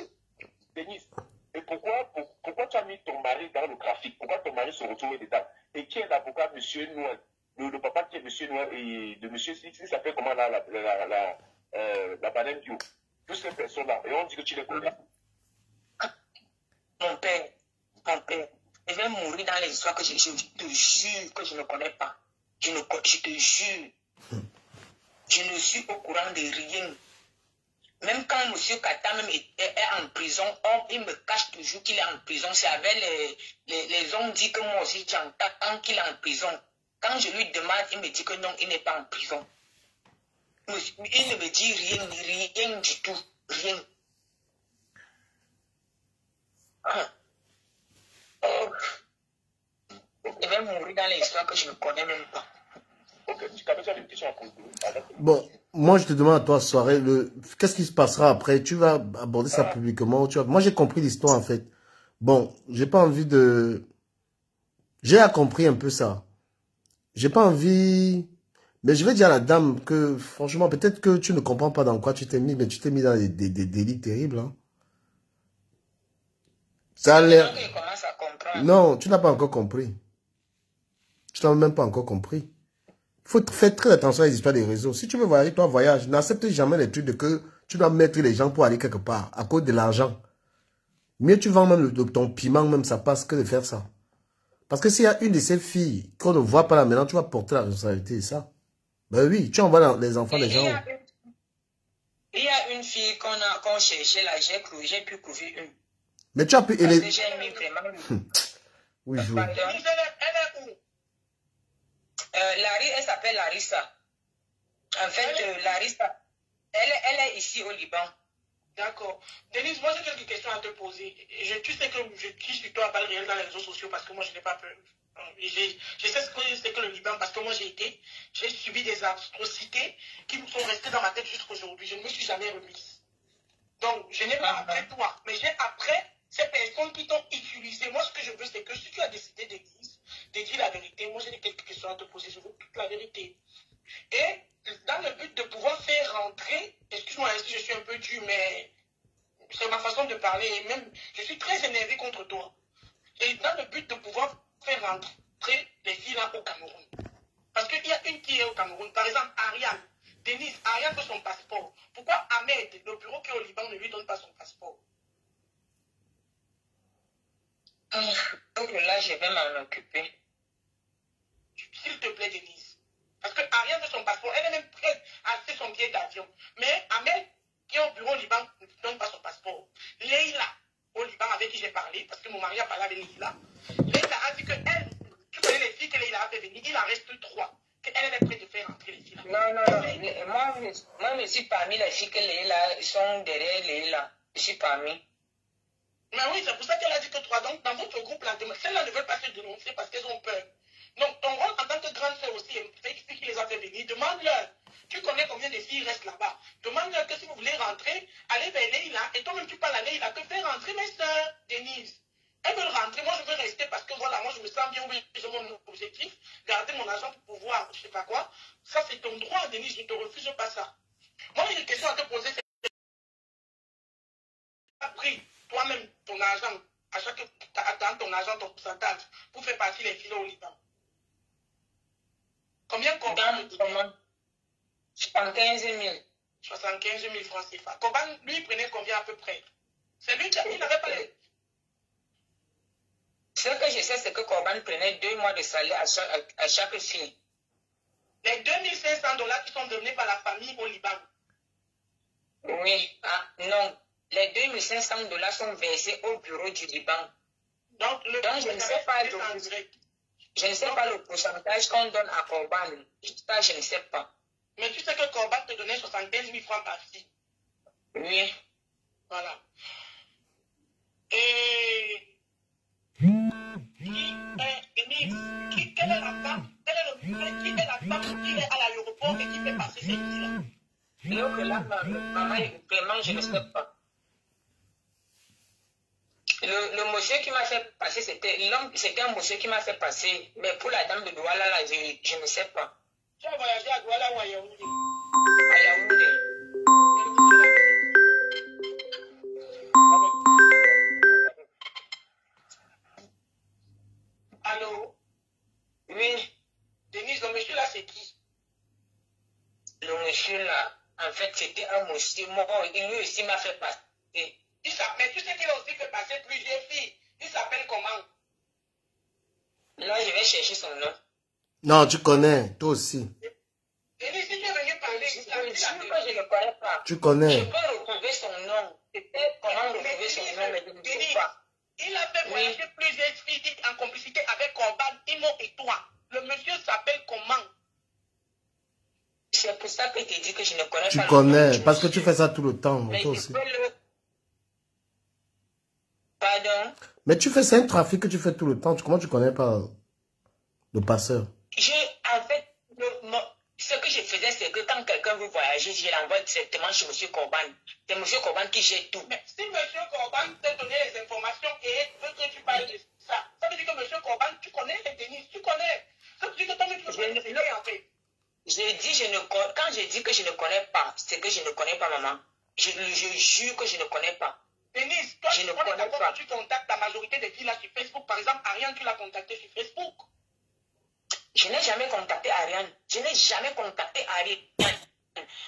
Denise, et pourquoi tu as mis ton mari dans le graphique? Pourquoi ton mari se retrouve dedans? Et qui est l'avocat, M. Noël? Le papa qui est M. Noël et de M. Six, il s'appelle comment là, la banane Dio? Toutes ces personnes-là. Et on dit que tu les connais. Mon père, je vais mourir dans les histoires que je te jure que je ne connais pas. Je te jure. Je ne suis au courant de rien. Même quand M. Kata même est en prison, il me cache toujours qu'il est en prison. C'est avec les hommes dit que moi aussi j'entends qu'il est en prison. Quand je lui demande, il me dit que non, il n'est pas en prison. Il ne me dit rien du tout. Rien. Je vais mourir dans les histoires que je ne connais même pas. Bon, moi je te demande à toi, soirée, qu'est-ce qui se passera après? Tu vas aborder ça publiquement? Moi j'ai compris l'histoire en fait. Bon, j'ai pas envie de... J'ai compris un peu ça. J'ai pas envie... Mais je vais dire à la dame que, franchement, peut-être que tu ne comprends pas dans quoi tu t'es mis, mais tu t'es mis dans des délits terribles. Hein. Ça a l'air... Non, tu n'as pas encore compris. Tu n'as même pas encore compris. Il faut faire très attention à les histoires des réseaux. Si tu veux voyager, toi voyage. N'accepte jamais les trucs de que tu dois mettre les gens pour aller quelque part à cause de l'argent. Mieux tu vends même ton piment, même ça passe que de faire ça. Parce que s'il y a une de ces filles qu'on ne voit pas là maintenant, tu vas porter la responsabilité de ça. Ben oui, tu envoies les enfants des gens. Il y a une fille qu'on cherchait là, j'ai pu couvrir une. Mais tu as pu... Parce que j'ai mis vraiment... Oui, je Elle est où? Elle s'appelle Larissa. En fait, Larissa, elle est ici au Liban. D'accord. Denise, moi j'ai quelques questions à te poser. Tu sais que je tire sur toi à balles réelles dans les réseaux sociaux parce que moi je n'ai pas peur. Je sais ce que c'est que le Liban parce que moi j'ai subi des atrocités qui me sont restées dans ma tête jusqu'aujourd'hui. Je ne me suis jamais remise. Donc je n'ai pas après toi, mais j'ai après ces personnes qui t'ont utilisé. Moi ce que je veux c'est que si tu as décidé de dire la vérité, moi j'ai quelques questions à te poser. Je veux toute la vérité. Et dans le but de pouvoir faire rentrer, excuse-moi si je suis un peu dur, mais c'est ma façon de parler, et même je suis très énervé contre toi. Et dans le but de pouvoir faire rentrer les filles là au Cameroun. Parce qu'il y a une qui est au Cameroun, par exemple Ariane. Denise, Ariane veut son passeport. Pourquoi Ahmed, le bureau qui est au Liban, ne lui donne pas son passeport? Donc là, je vais m'en occuper. S'il te plaît, Denise. Parce que Ariane veut son passeport, elle est même prête à acheter son billet d'avion. Mais Ahmed, qui est au bureau au Liban, ne donne pas son passeport. Leïla, au Liban, avec qui j'ai parlé, parce que mon mari a parlé avec Leïla. Leïla a dit que elle, tu connais les filles que Leïla a fait venir, il en reste 3. Qu'elle est prête de faire entrer les filles là. Non. Moi, je suis parmi les filles que Leïla sont derrière Leïla. Je suis parmi. Mais oui, c'est pour ça qu'elle a dit que 3. Donc, dans votre groupe, là, celles-là ne veulent pas se dénoncer parce qu'elles ont peur. Donc, ton rôle en tant que grande sœur aussi, c'est qui les a fait venir. Demande-leur. Tu connais combien de filles restent là-bas. Demande-leur que si vous voulez rentrer, allez vers Leïla. Et toi-même, tu parles à Leïla. Que faire rentrer mes sœurs, Denise. Elles veulent rentrer. Moi, je veux rester parce que voilà, moi, je me sens bien. Oui, j'ai mon objectif. Garder mon argent pour pouvoir, je sais pas quoi. Ça, c'est ton droit, Denise. Je ne te refuse pas ça. Moi, j'ai une question à te poser. Tu as pris toi-même ton argent, dans ton argent, ton pourcentage, pour faire partie des filles au Liban. Combien Corban 75 000. 75 000 francs CFA. Corban, lui, prenait combien à peu près? C'est lui qui n'avait pas les... Ce que je sais, c'est que Corban prenait 2 mois de salaire à chaque fille. Les $2500 qui sont donnés par la famille au Liban. Oui, ah, non. Les 2500 $ sont versés au bureau du Liban. Donc, je ne sais pas le pourcentage qu'on donne à Corban. Ça, je ne sais pas. Mais tu sais que Corban te donnait 75 000 francs par fille. Oui. Voilà. Et... Quelle est la femme qui est à l'aéroport et qui fait passer ces filles-là? Donc là, maman, vraiment, je ne sais pas. Le monsieur qui m'a fait passer, c'était un monsieur qui m'a fait passer. Mais pour la dame de Douala, là, je ne sais pas. Tu as voyagé à Douala ou à Yaoundé? À Yaoundé. Allô? Oui. Denise, le monsieur là, c'est qui? Le monsieur là, en fait, c'était un monsieur mort. Lui aussi m'a fait passer. Mais tu sais qu'il a aussi fait passer plusieurs filles. Il s'appelle comment? Là, je vais chercher son nom. Non, tu connais, toi aussi. Denise, si tu es venu parler, je ne connais pas. Tu connais. Je peux retrouver son nom. C'était comment retrouver son nom, mais je ne sais pas. Il a fait voyager plusieurs filles en complicité avec Corban, Imo et toi. Le monsieur s'appelle comment? C'est pour ça que je t'ai dit que je ne connais pas. Tu connais, parce que tu fais ça tout le temps, mais toi aussi. Pardon? Mais tu fais, c'est un trafic que tu fais tout le temps. Comment tu connais pas le passeur? En fait, ce que je faisais, c'est que quand quelqu'un veut voyager, je l'envoie directement chez M. Corban. C'est M. Corban qui gère tout. Mais si M. Corban t'a donné les informations et veut que tu parles de ça, ça veut dire que M. Corban, tu connais les Denis, tu connais. Ça veut dire que toi, tu veux pas en fait. Quand j'ai dit que je ne connais pas, c'est que je ne connais pas maman. Je jure que je ne connais pas. Denise, toi, je ne connais pas. Tu contactes la majorité des filles là sur Facebook. Par exemple, Ariane, tu l'as contacté sur Facebook. Je n'ai jamais contacté Ariane. Je n'ai jamais contacté Ariane.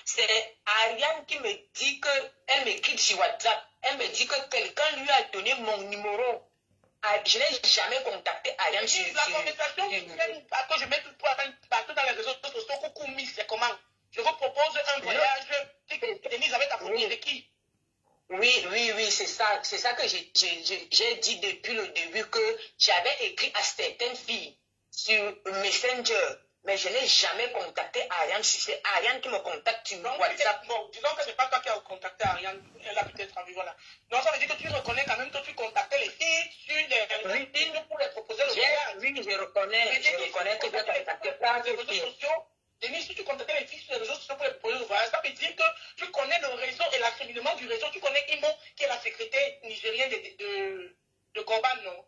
C'est Ariane qui me dit qu'elle m'écrit sur WhatsApp. Elle me dit que quelqu'un lui a donné mon numéro. Je n'ai jamais contacté Ariane sur la conversation que je mets tout partout dans les réseaux sociaux, coucou Miss, c'est comment? Je vous propose un voyage. Denise avec ta famille, c'est qui? Oui, c'est ça. C'est ça que j'ai dit depuis le début que j'avais écrit à certaines filles sur Messenger. Mais je n'ai jamais contacté Ariane. C'est Ariane qui me contacte sur WhatsApp. Bon, disons que ce n'est pas toi qui as contacté Ariane. Elle a peut-être envie, voilà. Donc ça veut dire que tu reconnais quand même que tu contactais les filles sur les réseaux pour les proposer le voyage. Oui, je reconnais que je contactais pas les réseaux sociaux. Denis, si tu contactais les filles sur les réseaux sociaux pour les proposer le voyage, ça veut dire que tu connais le réseau et l'acheminement du réseau. Tu connais Imo, qui est la secrétaire nigérienne de Corban, non?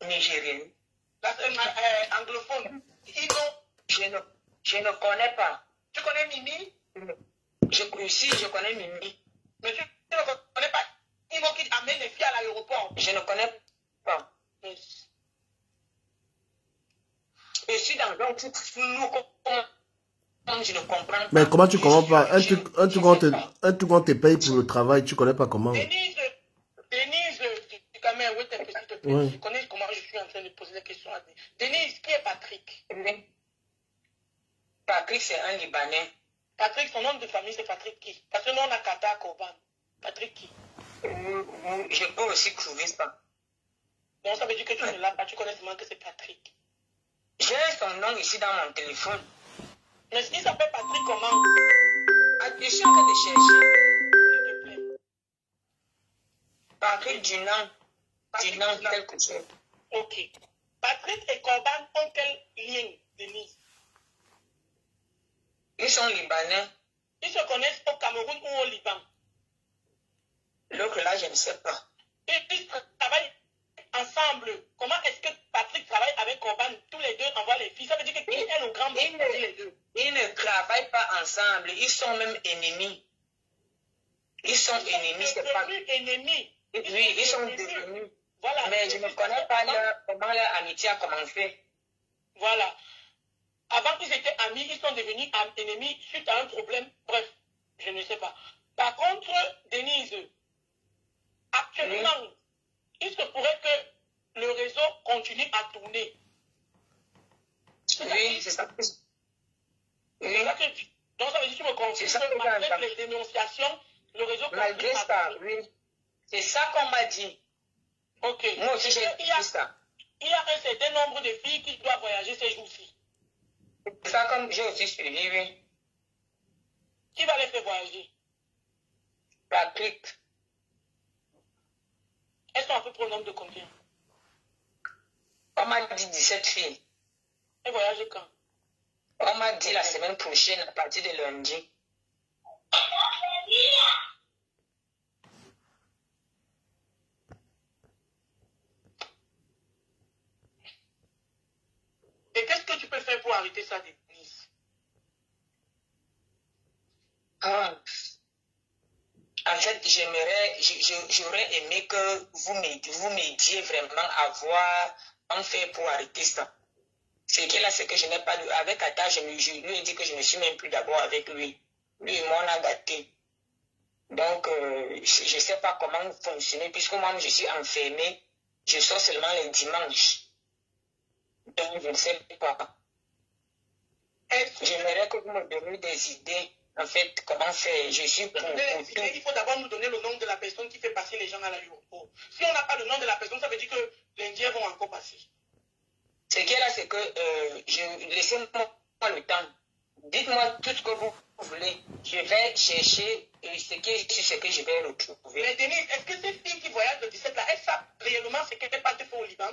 Nigérienne. Anglophone. Imo. Je ne connais pas. Tu connais Mimi? Si, je connais Mimi. Mais tu ne connais pas Imo qui amène les filles à l'aéroport? Je ne connais pas. Je suis dans un truc flou comme je ne comprends pas. Mais comment tu comprends pas? Un truc on te paye pour le travail, tu connais pas comment? Denise, quand même, oui, s'il te plaît. Oui. Tu connais comment je suis en train de poser des questions à Denise. Denise, qui est Patrick? Patrick, c'est un Libanais. Patrick, son nom de famille, c'est Patrick qui? Parce que nous, on a Kata Corban. Patrick qui? Je peux aussi trouver ça. Donc, ça veut dire que tu ne l'as pas, tu connais seulement que c'est Patrick. J'ai son nom ici dans mon téléphone. Mais il s'appelle Patrick comment? Je suis en train de chercher. S'il te plaît. Patrick Dunant, quelque chose. Ok. Patrick et Corban ont quel lien, Denise? Ils sont Libanais. Ils se connaissent au Cameroun ou au Liban? L'autre là, je ne sais pas. Ils travaillent ensemble. Comment est-ce que Patrick travaille avec Corban? Tous les deux envoient les filles. Ça veut dire que qui est le grand boss les deux? Ils ne travaillent pas ensemble. Ils sont même ennemis. Ils sont ennemis, c'est pas... ennemis. Oui, ils sont devenus. Voilà. Mais je ne connais pas comment leur amitié a commencé. Voilà. Avant qu'ils étaient amis, ils sont devenus ennemis suite à un problème. Bref, je ne sais pas. Par contre, Denise, actuellement, il se pourrait que le réseau continue à tourner. Oui, c'est ça. Donc ça veut dire que tu me confirmes. que malgré les dénonciations, le réseau malgré ça, oui. C'est ça qu'on m'a dit. Ok. Moi aussi, j'ai dit ça. Il y a un certain nombre de filles qui doivent voyager ces jours-ci. C'est ça comme j'ai aussi suivi, oui. Qui va les faire voyager? Patrick. Elles sont à peu près au nombre de combien? On m'a dit 17 filles. Elles voyagent quand? On m'a dit la semaine prochaine, à partir de lundi. Et qu'est-ce que tu peux faire pour arrêter ça, Denise? En fait, j'aurais aimé que vous m'aidiez vraiment à voir comment faire pour arrêter ça. C'est que là, c'est que je n'ai pas de... Avec Atta, je lui ai dit que je ne suis même plus d'abord avec lui. Lui et moi, on a gâté. Donc, je ne sais pas comment fonctionner, puisque moi, je suis enfermée. Je sors seulement les dimanches. Donc, je ne sais pas. J'aimerais que vous me donniez des idées. En fait, comment faire? Je suis pour tout. Il faut d'abord nous donner le nom de la personne qui fait passer les gens à l'aéroport. Si on n'a pas le nom de la personne, ça veut dire que les Indiens vont encore passer. Ce qui est là, c'est que laissez-moi le temps. Dites-moi tout ce que vous voulez. Je vais chercher ce que je vais retrouver. Mais Denise, est-ce que ces filles qui voyagent de 17 là, elles savent réellement ce qu'elles partent faire au Liban?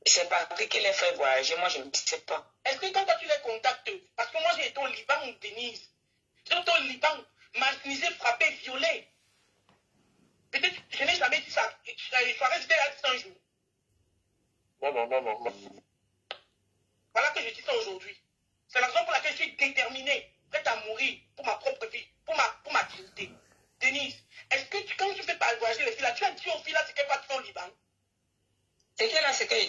C'est Patrick qui les fait voyager, moi je ne sais pas. Est-ce que quand tu les contactes, parce que moi j'ai été au Liban, Denise, j'ai été au Liban, martyrisé, frappé, violé. Peut-être, je n'ai jamais dit ça. Je suis resté là 100 jours. Non. Voilà que je dis ça aujourd'hui. C'est la raison pour laquelle je suis déterminé, prête à mourir pour ma propre vie, pour ma dignité. Denise, est-ce que quand tu fais pas voyager les filles là, tu as dit aux filles là ce qu'elles partent faire au Liban? C'est que là, c'est qu'il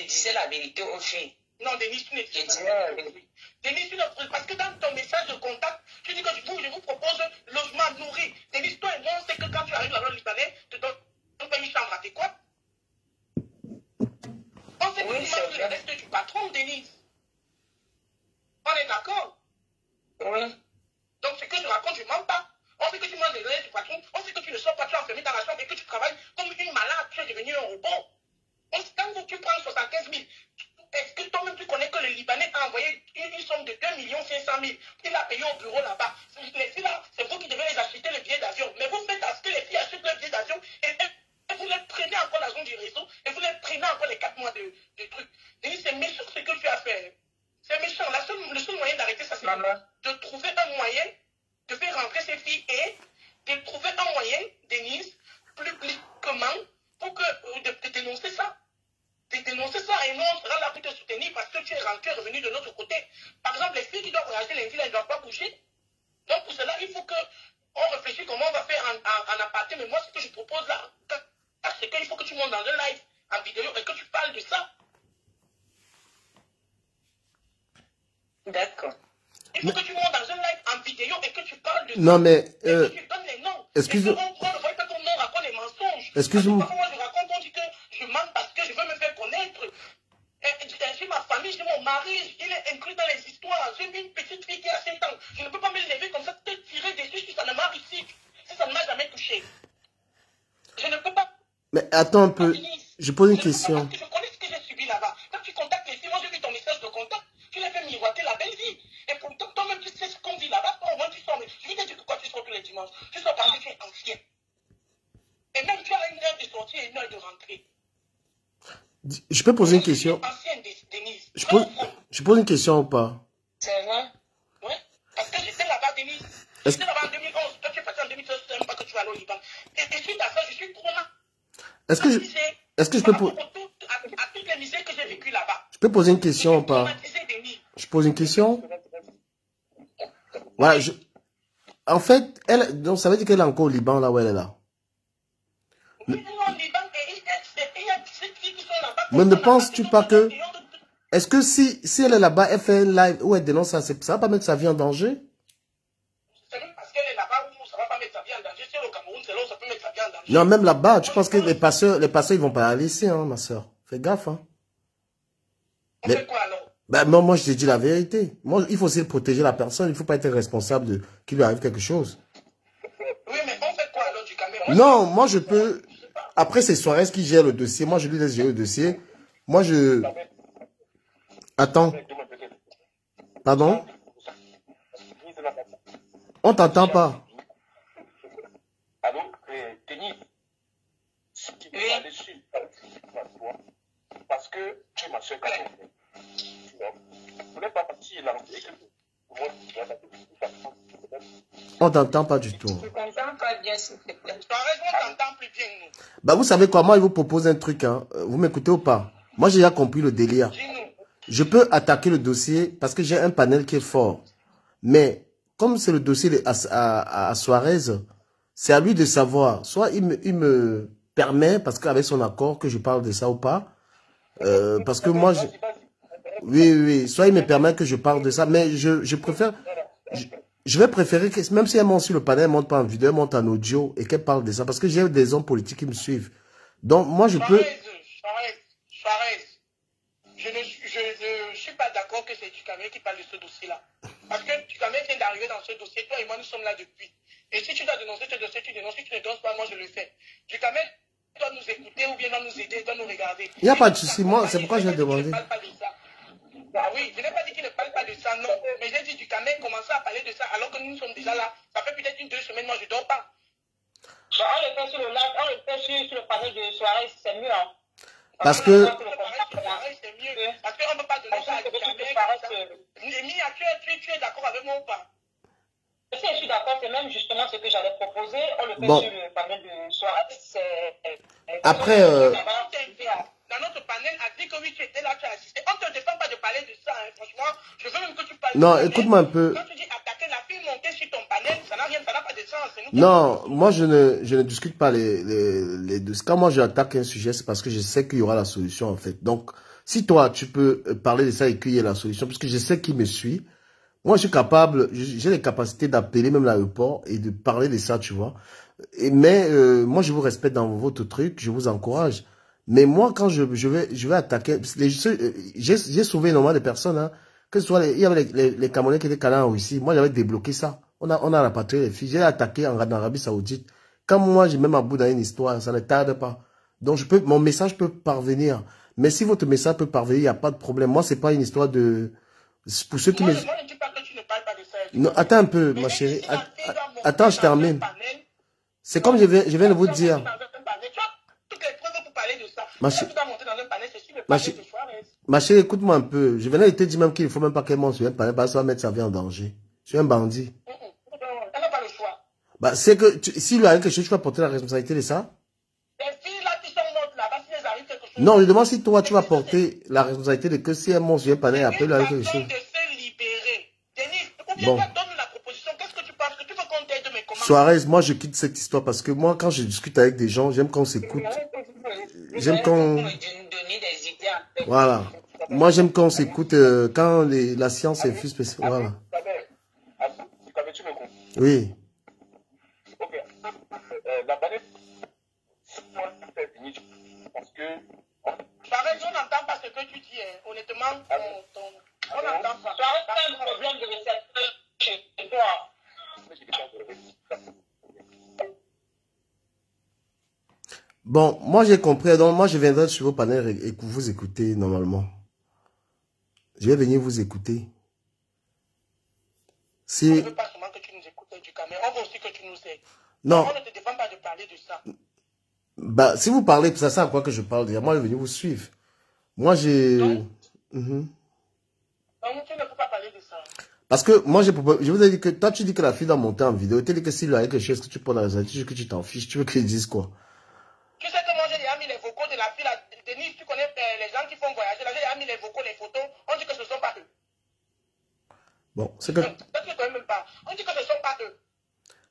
disait la vérité aux filles. Non, Denise, tu ne dis pas. Denise, tu ne... parce que dans ton message de contact, tu dis que je vous propose logement nourri. Denise, toi et moi, on sait que quand tu arrives là-bas, le Libanais te donne une chambre à tes quoi? On sait que tu manges le reste du patron, Denise. On est d'accord? Oui. Donc, ce que je raconte, je ne mens pas. On sait que tu manges le reste du patron. On sait que tu ne sors pas, tu es enfermé dans la chambre et que tu travailles comme une malade. Tu es devenu un robot. Quand tu prends 75 000, est-ce que toi-même tu connais que le Libanais a envoyé une somme de 2 500 000? Il a payé au bureau là-bas. Les filles là, c'est vous qui devez les acheter le billet d'avion. Mais vous faites à ce que les filles achètent le billet d'avion et vous les prenez encore l'argent du réseau et vous les prenez encore les 4 mois de trucs. C'est méchant ce que tu as fait. C'est méchant. Le seul moyen d'arrêter ça, c'est de trouver un moyen de faire rentrer ces filles et de trouver un moyen, Denise, publiquement, pour de dénoncer ça. De dénoncer ça et nous, on sera là pour te soutenir parce que tu es revenu de notre côté. Par exemple, les filles qui doivent voyager, les villes, elles ne doivent pas bouger. Donc, pour cela, il faut qu'on réfléchisse comment on va faire en aparté. Mais moi, ce que je propose là, c'est qu'il faut que tu montes dans un live, en vidéo, et que tu parles de ça. D'accord. Il faut que tu montes dans un live en vidéo et que tu parles de ça. Non, mais... et que tu donnes les noms. Excuse-moi. On ne voit pas ton nom raconte les mensonges. Excuse-moi. Moi, je raconte, on dit que je mens parce que je veux me faire connaître. J'ai ma famille, j'ai mon mari, il est inclus dans les histoires. J'ai une petite fille qui a 7 ans. Je ne peux pas me lever comme ça, te tirer dessus si ça ne m'a ici. Si ça ne m'a jamais touché. Je ne peux pas. Mais attends un peu. Je pose une question. Parce que je connais ce que j'ai subi là-bas. Quand tu contactes les filles, moi j'ai vu ton message de contact. Tu les fais miroiter la belle vie. Et pourtant, toi-même, tu sais ce qu'on vit là-bas. Au moins, tu sors. Je vais te dire pourquoi tu sors tous les dimanches. Tu sors parce que tu es ancien. Et même tu as une heure de sortie et une heure de rentrée. Je peux poser une question? Je pose une question ou pas? C'est vrai? Oui. Parce que j'étais là-bas, Denise. J'étais là-bas en 2011. Toi, tu es passé en 2016, tu ne sais même pas que tu vas aller au Liban. Et suite à ça, je suis trauma. Est-ce que je peux poser... À toutes les misères que j'ai vécues là-bas. Je peux poser une question ou pas? Je pose une question? Voilà, en fait, elle, donc ça veut dire qu'elle est encore au Liban, là où elle est là. Mais ne penses-tu pas que... Est-ce que si elle est là-bas, elle fait un live où elle dénonce ça, ça va pas mettre sa vie en danger? C'est même parce qu'elle est là-bas où ça va pas mettre sa vie en danger. Si elle est au Cameroun, c'est là où ça peut mettre sa vie en danger. Non, même là-bas, tu penses que les passeurs, ils vont pas la laisser, hein, ma soeur. Fais gaffe, hein. On fait quoi alors? Ben, moi, je te dis la vérité. Moi, il faut aussi protéger la personne. Il ne faut pas être responsable de qu'il lui arrive quelque chose. Oui, mais on fait quoi alors du caméra? Non, moi, je peux... Après, c'est Suarez qui gère le dossier. Moi, je lui laisse gérer le dossier. Moi, je... Attends. Pardon? On t'entend pas. Allô, Denis, si tu veux aller sur parce que tu es ma soeur quand même. Je voulais pas partir là. On t'entend pas du tout. Je ne comprends pas bien, s'il te plaît. On t'entend plus bien, nous. Bah, vous savez quoi? Moi, je vous propose un truc. Hein. Vous m'écoutez ou pas? Moi, j'ai déjà compris le délire. Dis-nous. Je peux attaquer le dossier parce que j'ai un panel qui est fort. Mais, comme c'est le dossier à Suarez, c'est à lui de savoir. Soit il me permet, parce qu'avec son accord, que je parle de ça ou pas. Parce que moi, oui. Soit il me permet que je parle de ça. Mais je préfère... Je vais préférer que, même si elle monte sur le panel, elle monte pas en vidéo, elle monte en audio et qu'elle parle de ça. Parce que j'ai des hommes politiques qui me suivent. Donc, moi, je peux... Suarez. Je ne suis pas d'accord que c'est Ducamel qui parle de ce dossier-là. Parce que Ducamel vient d'arriver dans ce dossier. Toi et moi, nous sommes là depuis. Et si tu dois dénoncer ce dossier, tu dénonces. Si tu ne dénonces pas, moi, je le fais. Ducamel doit nous écouter ou bien doit nous aider, doit nous regarder. Il n'y a pas de souci. Moi, c'est pourquoi je vais demander. Ah oui, je n'ai pas dit qu'il ne parle pas de ça, non. Mais j'ai dit Ducamel commencer à parler de ça alors que nous sommes déjà là. Ça fait peut-être 2 semaines, moi, je ne dors pas. Bah, on le fait sur le live, on le fait sur le panel de soirée, c'est mieux. Hein. Parce que... C'est mieux. Parce qu'on ne peut pas donner ça à Ducamel. Mia, tu es d'accord avec moi ou pas? Si je suis d'accord, c'est même justement ce que j'allais proposer. On le fait Bon. sur le panel de soirée. Après... Dans notre panel, a dit que oui, tu étais là, tu as assisté. On ne te défend pas de parler de ça, hein. Franchement, je veux même que tu parles. Non, écoute-moi un peu. Quand tu dis attaquer la fille montée sur ton panel, ça n'a pas de sens. Non, moi je ne discute pas les deux. Quand moi j'attaque un sujet, c'est parce que je sais qu'il y aura la solution en fait. Donc, si toi tu peux parler de ça et qu'il y ait la solution, parce que je sais qui me suit, moi je suis capable, j'ai les capacités d'appeler même l'aéroport et de parler de ça, tu vois. Mais moi je vous respecte dans votre truc, je vous encourage. Mais moi quand je vais attaquer, j'ai sauvé énormément de personnes, hein. Que ce soit il y avait les Camerounais qui étaient calés en Russie, moi j'avais débloqué ça. On a rapatrié les filles. J'ai attaqué en Arabie Saoudite. Quand moi, j'ai même à bout dans une histoire, ça ne tarde pas. Donc, mon message peut parvenir. Mais si votre message peut parvenir, il n'y a pas de problème. Moi, c'est pas une histoire de... Pour ceux qui Moi, je ne dis pas que tu ne parles pas de ça. Non, attends un peu, ma chérie. Attends, je termine. C'est comme je viens de vous dire. Ma chérie, écoute-moi un peu. Je venais de te dire même qu'il ne faut même pas qu'elle monte sur un panel parce que ça va mettre sa vie en danger. Je suis un bandit. Elle n'a pas le choix. Bah, c'est que s'il lui arrive quelque chose, tu vas porter la responsabilité de ça? Les filles là qui sont mortes là, parce qu'il arrive quelque chose. Non, je demande si toi, tu vas porter la responsabilité de que si elle monte sur un panel, après lui arrive quelque chose. De se libérer. Denis, Bon. donne la proposition. Qu'est-ce que tu penses que tu veux qu'on t'aide, mais comment? Suarez, moi je quitte cette histoire parce que moi, quand je discute avec des gens, j'aime qu'on s'écoute. J'aime qu'on... Voilà. Moi, j'aime qu'on s'écoute quand la science est plus spéciale. Voilà. Oui. Ok. La planète, parce que... Suarez, on n'entend pas ce que tu dis. Hein. Honnêtement, on n'entend pas. Suarez, c'est un problème de récepteur chez toi. Bon, moi j'ai compris. Donc, moi je viendrai sur vos panels et vous écouter normalement. Je vais venir vous écouter. Si... On ne veut pas seulement que tu nous écoutes du caméra, on veut aussi que tu nous aides. Non. On ne te défend pas de parler de ça. Bah, si vous parlez, ça sert à quoi que je parle déjà? Moi, je vais venir vous suivre. Moi, j'ai... Donc, tu ne peux pas parler de ça. Parce que moi, je vous ai dit que toi, tu dis que la fille doit monter en vidéo. Tu dis que s'il y a quelque chose que tu prends dans les attitudes, que tu t'en fiches, tu veux qu'ils disent quoi? Tu sais que moi, j'ai déjà mis les vocaux de la fille là. Denis, tu connais les gens qui font voyager là. J'ai déjà mis les vocaux, les photos. On dit que ce ne sont pas eux. Bon, c'est que... Ça, tu ne connais même pas. On dit que ce ne sont pas eux.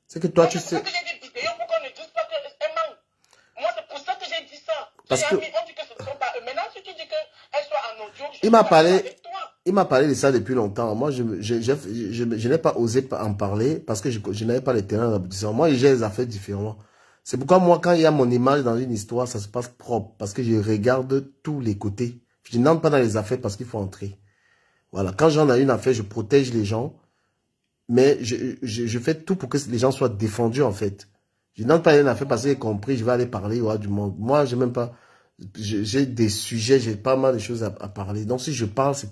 C'est que toi, Donc, tu c'est sais... pour ça que j'ai dit vidéo pour qu'on ne dise pas que c'est manque. Moi, c'est pour ça que j'ai dit ça. Parce que... On dit que ce ne sont pas eux. Maintenant, si tu dis qu'elle soit en audio, Il m'a parlé de ça depuis longtemps. Moi, je n'ai pas osé en parler parce que je n'avais pas les terrains d'aboutissement. Moi, j'ai les affaires différemment. C'est pourquoi moi, quand il y a mon image dans une histoire, ça se passe propre. Parce que je regarde tous les côtés. Je n'entre pas dans les affaires parce qu'il faut entrer. Voilà, quand j'en ai une affaire, je protège les gens, mais je fais tout pour que les gens soient défendus, en fait. Je n'entre pas une affaire parce que j'ai compris, je vais aller parler du monde. Moi, j'ai même pas, j'ai des sujets, j'ai pas mal de choses à parler. Donc, si je parle, c'est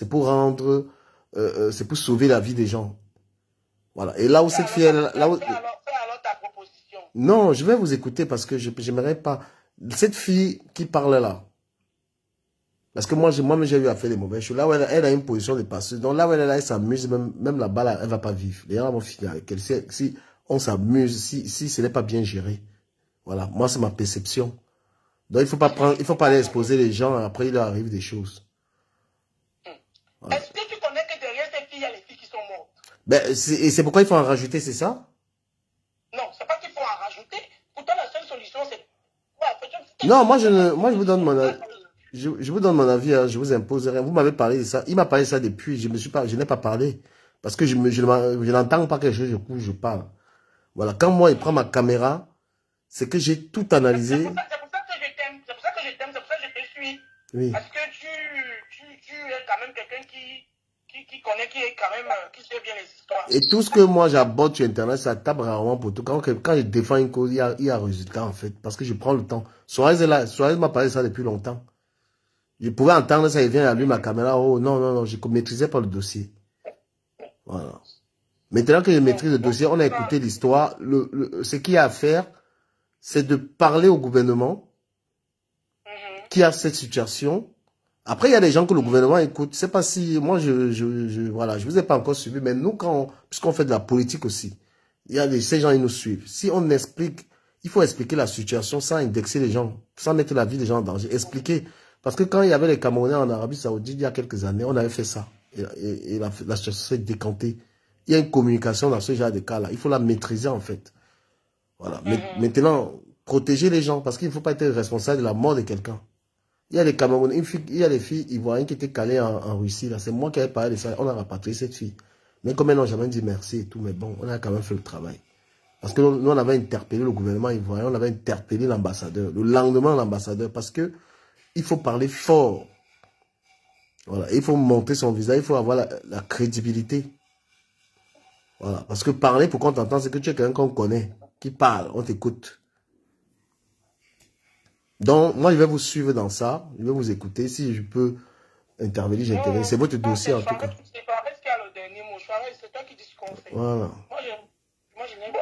pour rendre, c'est pour sauver la vie des gens. Voilà. Et là où cette fille, là où... Fais alors ta proposition. Non, je vais vous écouter parce que j'aimerais pas, cette fille qui parle là, parce que moi-même, j'ai eu à faire des mauvaises choses. Là où elle a une position de passeuse. Donc là où elle est là, elle s'amuse, même là-bas, là, elle va pas vivre. Les gens vont finir avec elle. Si on s'amuse, si ce n'est pas bien géré. Voilà. Moi, c'est ma perception. Donc, il faut pas aller exposer les gens. Après, il leur arrive des choses. Voilà. Est-ce que tu connais que derrière ces filles, il y a les filles qui sont mortes? Ben, et c'est pourquoi il faut en rajouter, c'est ça? Non, c'est pas qu'il faut en rajouter. Pourtant, la seule solution, c'est... Non, moi, je vous donne mon avis. Je vous donne mon avis, hein, je vous impose rien. Vous m'avez parlé de ça. Il m'a parlé de ça depuis. Je n'ai pas parlé. Parce que je n'entends pas quelque chose, je parle. Voilà. Quand moi, il prend ma caméra, c'est que j'ai tout analysé. C'est pour ça que je t'aime. C'est pour ça que je t'aime. C'est pour ça que je te suis. Oui. Parce que tu es quand même quelqu'un qui connaît, qui est quand même, qui sait bien les histoires. Et tout ce que moi j'aborde sur Internet, ça tape rarement pour tout. Quand je défends une cause, il y a un résultat, en fait. Parce que je prends le temps. Suarez est là. Suarez m'a parlé de ça depuis longtemps. Je pouvais entendre ça, il vient allumer ma caméra. Oh non, je ne maîtrisais pas le dossier. Voilà. Maintenant que je maîtrise le dossier, on a écouté l'histoire. Ce qu'il y a à faire, c'est de parler au gouvernement qui a cette situation. Après, il y a des gens que le gouvernement écoute. C'est pas si, moi, voilà, je vous ai pas encore suivi, mais nous, puisqu'on fait de la politique aussi, ces gens, ils nous suivent. Si on explique, il faut expliquer la situation sans indexer les gens, sans mettre la vie des gens en danger. Expliquer. Parce que quand il y avait les Camerounais en Arabie Saoudite, il y a quelques années, on avait fait ça. Et la situation s'est décantée. Il y a une communication dans ce genre de cas-là. Il faut la maîtriser, en fait. Voilà. Maintenant, protéger les gens, parce qu'il ne faut pas être responsable de la mort de quelqu'un. Il y a les Camerounais, il y a les filles ivoiriennes qui étaient calées en Russie. C'est moi qui avais parlé de ça. On a rapatrié cette fille. Mais comme elles n'ont jamais dit merci et tout, mais bon, on a quand même fait le travail. Parce que nous, on avait interpellé le gouvernement ivoirien, on avait interpellé l'ambassadeur. Le lendemain, l'ambassadeur, parce que il faut parler fort. Voilà. Il faut monter son visage. Il faut avoir la crédibilité. Voilà. Parce que parler pour qu'on t'entende, c'est que tu es quelqu'un qu'on connaît. Qui parle. On t'écoute. Donc, moi, je vais vous suivre dans ça. Je vais vous écouter. Si je peux intervenir, j'interviens. C'est votre dossier, en tout cas. C'est Suarez qui a le dernier mot. Suarez, c'est toi qui dis ce qu'on fait. Voilà. Moi, je n'aime pas.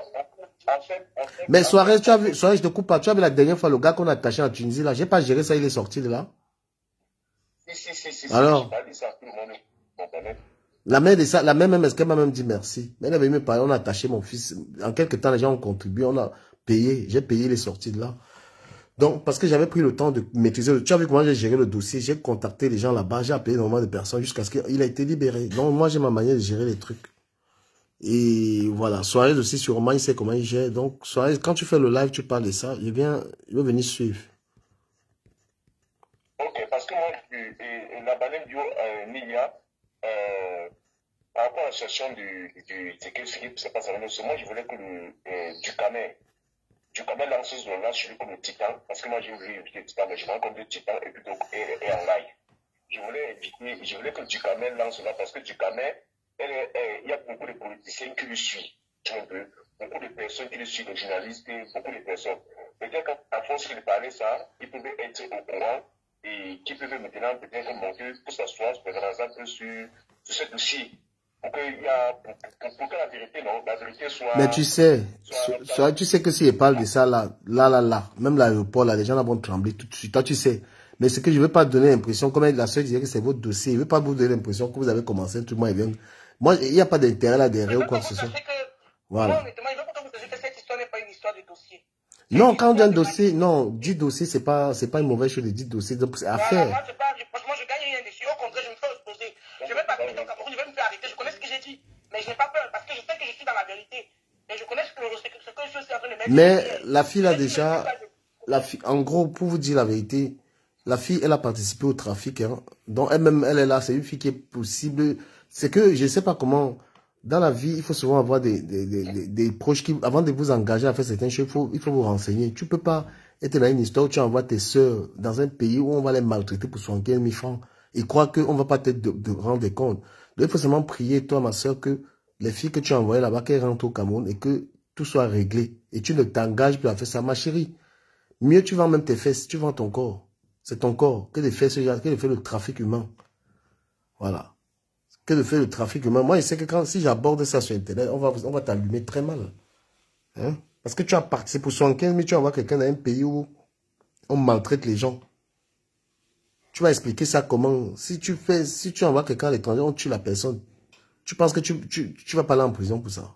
Mais Suarez, tu as vu, Suarez, je te coupe pas. Tu as vu la dernière fois le gars qu'on a attaché en Tunisie, là. J'ai pas géré ça, il est sorti de là. Si. Alors, la mère de ça, la mère même, est-ce qu'elle m'a même dit merci? Mais elle avait me parlé, on a attaché mon fils. En quelques temps, les gens ont contribué, on a payé. J'ai payé les sorties de là. Donc, parce que j'avais pris le temps de maîtriser. Tu as vu comment j'ai géré le dossier. J'ai contacté les gens là-bas. J'ai appelé énormément de personnes jusqu'à ce qu'il a été libéré. Donc, moi, j'ai ma manière de gérer les trucs. Et voilà. Suarez aussi, sûrement, il sait comment il gère. Donc, Suarez, quand tu fais le live, tu parles de ça. Je vais venir suivre. Ok, parce que moi, la banane du Nilia, par rapport à la situation c'est que c'est pas ça. Moi, je voulais que Ducamel lance ce là sur lui comme le Titan, parce que moi j'ai vu le Titan, mais je rencontre le Titan et puis donc et en live. Je voulais que Ducamel lance là, parce que Ducamel, il y a beaucoup de politiciens qui le suivent, beaucoup de personnes qui le suivent, des journalistes, beaucoup de personnes. Peut-être qu'à force de parler ça, ils peuvent être au courant et qui peuvent maintenant peut-être monter, que ça soit par exemple sur ce dossier. Pour que la vérité, non, la vérité soit... Mais tu sais, tu sais que si je parle de ça, là, même l'aéroport, là, les gens là vont trembler tout de suite. Toi, tu sais. Mais ce que je ne veux pas donner l'impression, comme la seule disait que c'est votre dossier, je ne veux pas vous donner l'impression que vous avez commencé, tout le monde vient. Moi, il n'y a pas d'intérêt là derrière ou quoi que ce soit. Voilà. Moi, honnêtement, je veux pas que vous sachiez que cette histoire n'est pas une histoire de dossier. Non, quand on dit un dossier, non, 10 dossiers, c'est pas une mauvaise chose de 10 dossiers, donc c'est à faire. Moi, franchement, je gagne rien dessus. Au contraire, je me fais exposer. Je vais pas quitter au Cameroun, je vais me faire arrêter. Je connais ce que j'ai dit. Mais je n'ai pas peur parce que je sais que je suis dans la vérité. Mais je connais ce que je suis en train de mettre. Mais la fille là déjà, en gros, pour vous dire la vérité, la fille, elle a participé au trafic. Hein. Donc elle-même, elle est là, c'est une fille qui est possible. C'est que je ne sais pas comment, dans la vie, il faut souvent avoir des proches qui, avant de vous engager à faire certaines choses, il faut vous renseigner. Tu ne peux pas être dans une histoire où tu envoies tes soeurs dans un pays où on va les maltraiter pour 75 000 francs. Ils croient qu'on ne va pas te rendre compte. Donc, il faut seulement prier, toi, ma soeur, que les filles que tu as envoyées là-bas, qu'elles rentrent au Cameroun et que tout soit réglé. Et tu ne t'engages plus à faire ça, ma chérie. Mieux tu vends même tes fesses, tu vends ton corps. C'est ton corps. Que de faire le trafic humain. Voilà. Que de faire le trafic humain. Moi, je sais que si j'aborde ça sur Internet, on va t'allumer très mal. Hein? Parce que tu as participé pour 75 000, tu envoies quelqu'un dans un pays où on maltraite les gens. Tu vas expliquer ça comment. Si tu envoies quelqu'un à l'étranger, on tue la personne. Tu penses que tu vas pas aller en prison pour ça.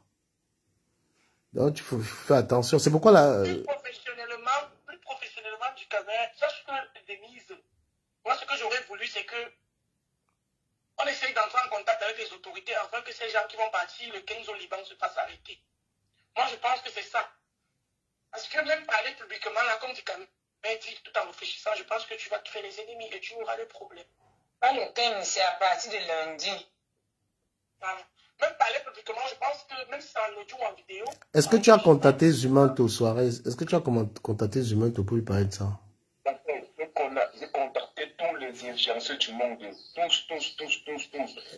Donc, il faut faire attention. C'est pourquoi là... Plus professionnellement du Cameroun, sache que Denise, moi ce que j'aurais voulu, c'est que on essaye d'entrer en contact avec les autorités afin que ces gens qui vont partir le 15 au Liban se fassent arrêter. Moi je pense que c'est ça. Parce que même parler publiquement, là, comme tu m'as dit tout en réfléchissant, je pense que tu vas te faire les ennemis et tu auras des problèmes. Pas le thème, c'est à partir de lundi. Voilà. Même parler publiquement, je pense que même si c'est en audio ou en vidéo. Est-ce que tu as contacté Zumanto soirée? Est-ce que tu as contacté Zumanto pour lui parler de ça? J'ai contacté tous les influenceurs du monde. Tous.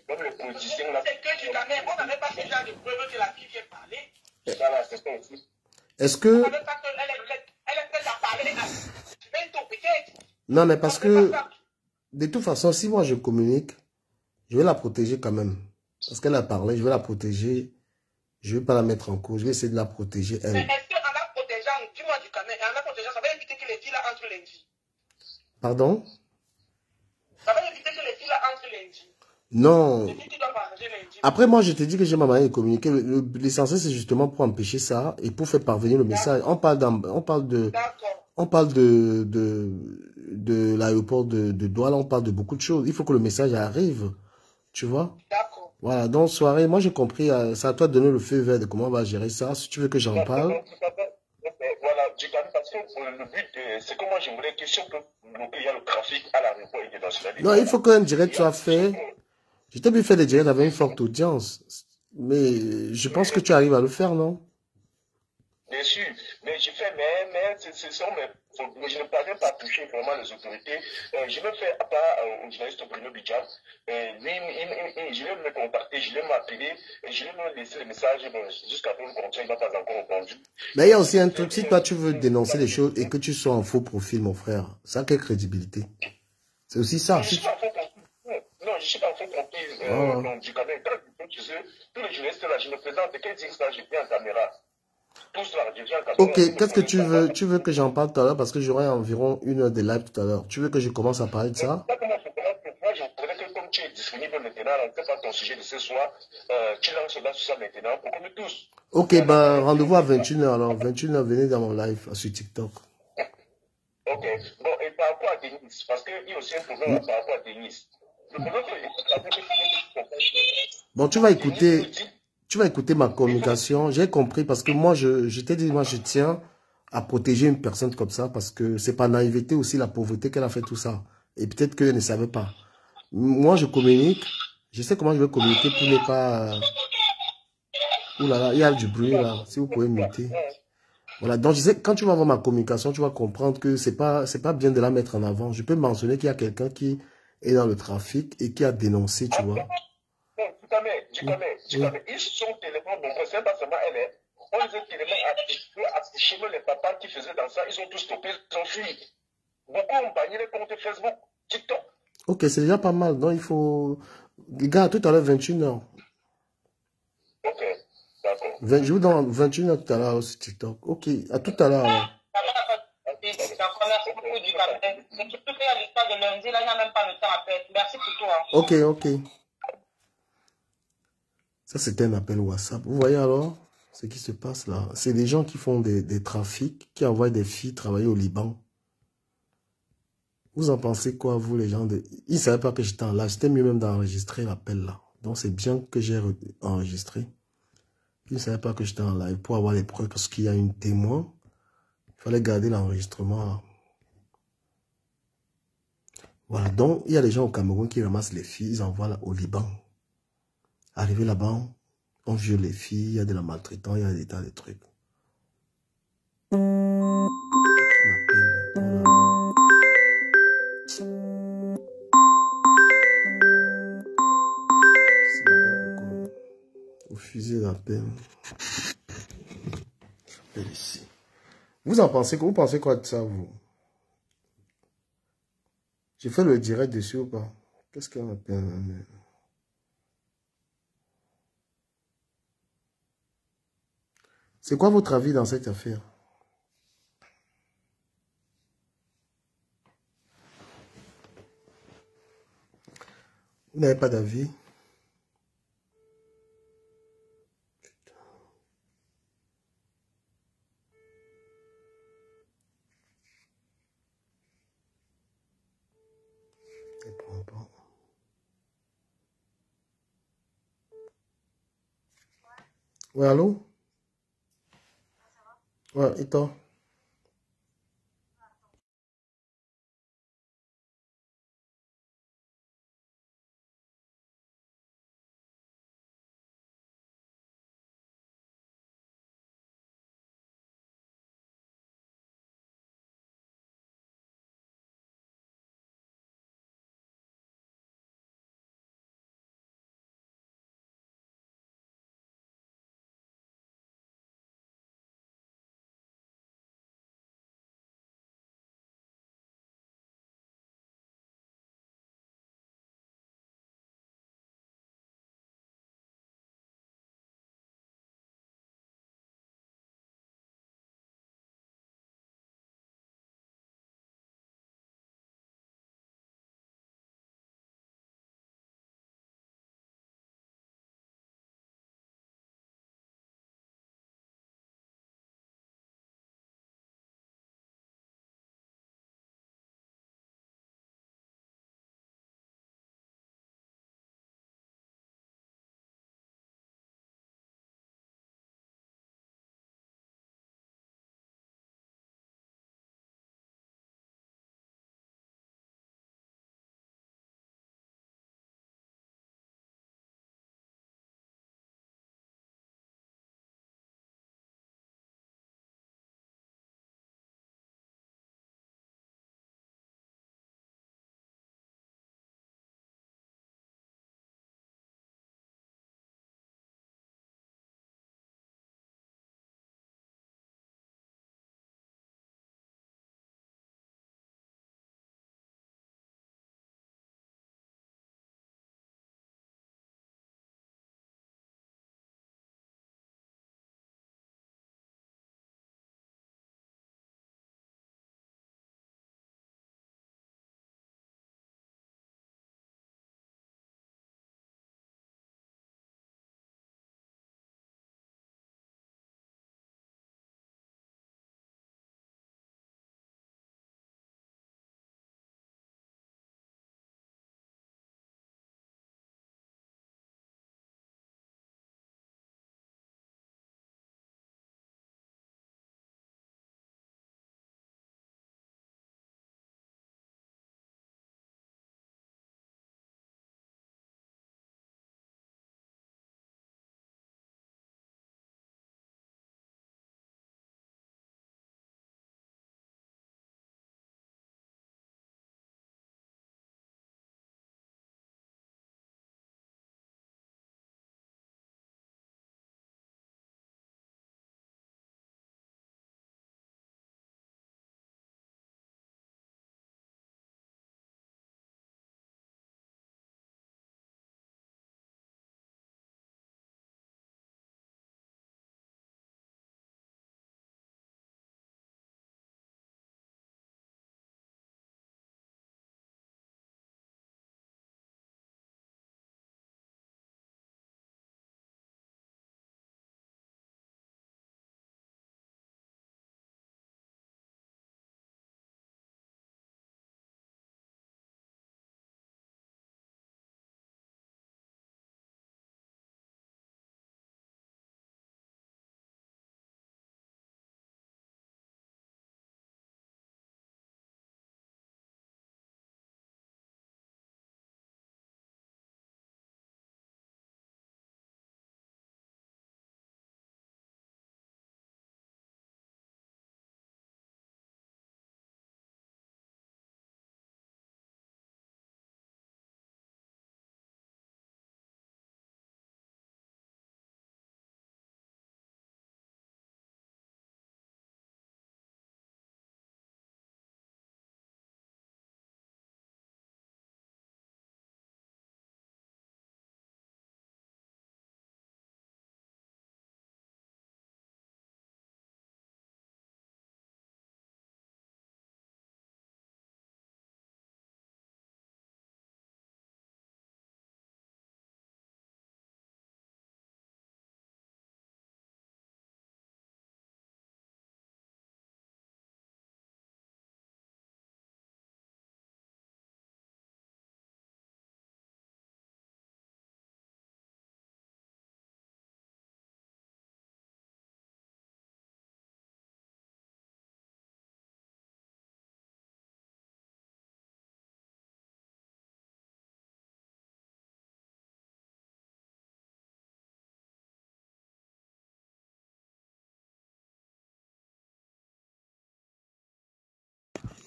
Même les politiciens là. C'est que du Cameroun. On n'avait pas fait genre de preuves que la fille vient parler. Voilà, c'est ça aussi. Est-ce que... On n'avait pas qu'elle est prête à parler à Zumanto peut-être. Non, mais parce que... De toute façon, si moi je communique, je vais la protéger quand même. Parce qu'elle a parlé, je vais la protéger. Je ne vais pas la mettre en cause. Je vais essayer de la protéger, elle. Mais est-ce qu'en la protégeant, dis-moi du Cameroun, en la protégeant, ça va éviter que les filles là entrent lundi? Pardon? Ça va éviter que les filles là entrent lundi. Non. Les filles qui doivent arranger lundi. Après, moi, je te dis que j'ai ma manière de communiquer. L'essentiel, c'est justement pour empêcher ça et pour faire parvenir le message. On parle de l'aéroport de Douala, on parle de beaucoup de choses. Il faut que le message arrive. Tu vois? D'accord. Voilà, donc soirée, moi j'ai compris, c'est à toi de donner le feu vert de comment on va gérer ça. Si tu veux que j'en parle. Voilà, parce que le but, c'est que moi j'aimerais que si on peut bloquer le trafic à l'aéroport international. Non, il faut qu'un direct soit fait. Je t'ai vu faire des directs avec une forte audience. Mais je pense que tu arrives à le faire, non? Bien sûr, mais je fais, mais je ne parviens pas à toucher vraiment les autorités. Je me fais à part au journaliste Bruno Bidjan. Lui, je vais me contacter, je vais m'appeler, je vais me laisser le message. Jusqu'à présent, il n'a pas encore répondu. Mais il y a aussi un truc, si toi tu veux dénoncer les choses et que tu sois en faux profil, mon frère, ça a quelle crédibilité? C'est aussi ça. Non, je ne suis pas en faux profil. Non, je ne suis pas en faux profil. Non, du Cameroun. Tous les journalistes là, je me présente, quand ils disent ça, je viens en caméra. Ok, qu'est-ce que tu veux? Tu veux que j'en parle tout à l'heure parce que j'aurai environ 1 heure de live tout à l'heure. Tu veux que je commence à parler de ça? Moi, je voudrais que comme tu es disponible maintenant, on ne fait pas ton sujet de ce soir, tu lances là sur ça maintenant pour que nous tous. Ok, ben rendez-vous à 21h alors. 21h, venez dans mon live sur TikTok. Ok, bon, et par rapport à Denis, parce qu'il y a aussi un problème par rapport à Denis. Le problème, bon, tu vas écouter. Tu vas écouter ma communication. J'ai compris parce que moi, je t'ai dit, moi, je tiens à protéger une personne comme ça parce que c'est par naïveté aussi la pauvreté qu'elle a fait tout ça. Et peut-être qu'elle ne savait pas. Moi, je communique. Je sais comment je vais communiquer pour ne pas... Ouh là là, il y a du bruit là. Si vous pouvez muter. Voilà. Donc, je sais, quand tu vas voir ma communication, tu vas comprendre que c'est pas bien de la mettre en avant. Je peux mentionner qu'il y a quelqu'un qui est dans le trafic et qui a dénoncé, tu vois. Ils sont tellement nombreux, c'est pas seulement elle. On les a tellement affichés, les papas qui faisaient dans ça, ils ont tous stoppé, ils ont fui. Beaucoup ont banni les comptes Facebook, TikTok. Ok, c'est déjà pas mal. Donc il faut... Les gars, tout à l'heure, 21h. Ok, d'accord. Je vous donne 21h tout à l'heure sur TikTok. Ok, à tout à l'heure. Merci beaucoup du Cameroun. C'est tout fait à l'histoire de lundi, là, il n'y a même pas le temps à perdre. Merci pour toi. Ok. Ça, c'était un appel WhatsApp. Vous voyez alors ce qui se passe là? C'est des gens qui font des trafics, qui envoient des filles travailler au Liban. Vous en pensez quoi, vous, les gens de... Ils ne savaient pas que j'étais en live. C'était mieux même d'enregistrer l'appel là. Donc, c'est bien que j'ai enregistré. Ils ne savaient pas que j'étais en live pour avoir les preuves parce qu'il y a une témoin. Il fallait garder l'enregistrement là. Voilà. Donc, il y a des gens au Cameroun qui ramassent les filles. Ils envoient là, au Liban. Arrivé là-bas, on viole les filles, il y a de la maltraitance, il y a des tas de trucs. Refuser l'appel. J'appelle ici. Vous en pensez quoi? Vous pensez quoi de ça, vous? J'ai fait le direct dessus ou pas? Qu'est-ce qu'on appelle? C'est quoi votre avis dans cette affaire? Vous n'avez pas d'avis? Ouais, allô? Ouais, et toi?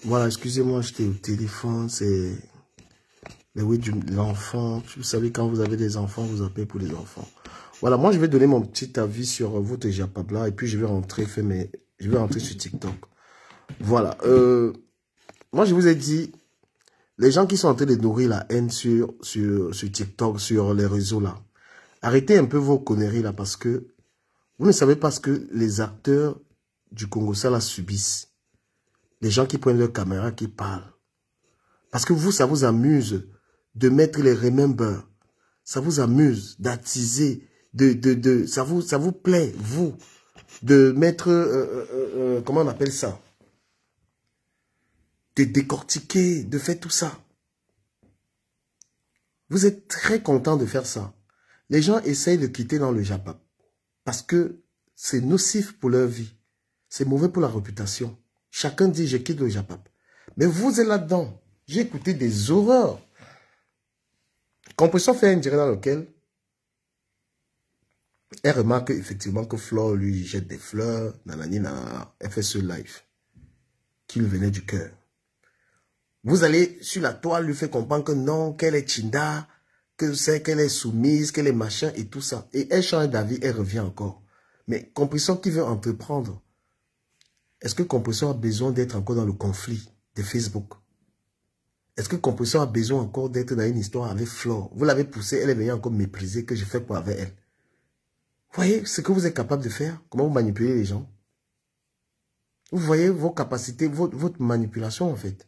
Voilà, excusez-moi, j'étais au téléphone, c'est les oui de l'enfant. Vous savez, quand vous avez des enfants, vous appelez pour les enfants. Voilà, moi je vais donner mon petit avis sur votre Japabla et puis je vais rentrer sur TikTok. Voilà, moi je vous ai dit, les gens qui sont en train de nourrir la haine sur TikTok, sur les réseaux là, arrêtez un peu vos conneries là parce que vous ne savez pas ce que les acteurs du Congo ça la subissent. Les gens qui prennent leur caméra, qui parlent. Parce que vous, ça vous amuse de mettre les remembers. Ça vous amuse d'attiser, ça vous plaît, vous, de mettre, comment on appelle ça? De décortiquer, de faire tout ça. Vous êtes très content de faire ça. Les gens essayent de quitter dans le Japon. Parce que c'est nocif pour leur vie. C'est mauvais pour la réputation. Chacun dit, je quitte le Japon. Mais vous êtes là-dedans. J'ai écouté des horreurs. Compression fait un direct dans lequel elle remarque effectivement que Flore lui jette des fleurs. Nanani, nanana. Elle fait ce live qui lui venait du cœur. Vous allez sur la toile lui faire comprendre que non, qu'elle est Chinda, qu'elle est soumise, qu'elle est machin et tout ça. Et elle change d'avis, elle revient encore. Mais Compression qui veut entreprendre, est-ce que Compression a besoin d'être encore dans le conflit de Facebook? Est-ce que Compression a besoin encore d'être dans une histoire avec Flore? Vous l'avez poussée, elle est venue encore mépriser que je fais quoi avec elle? Vous voyez ce que vous êtes capable de faire? Comment vous manipulez les gens? Vous voyez vos capacités, votre manipulation en fait.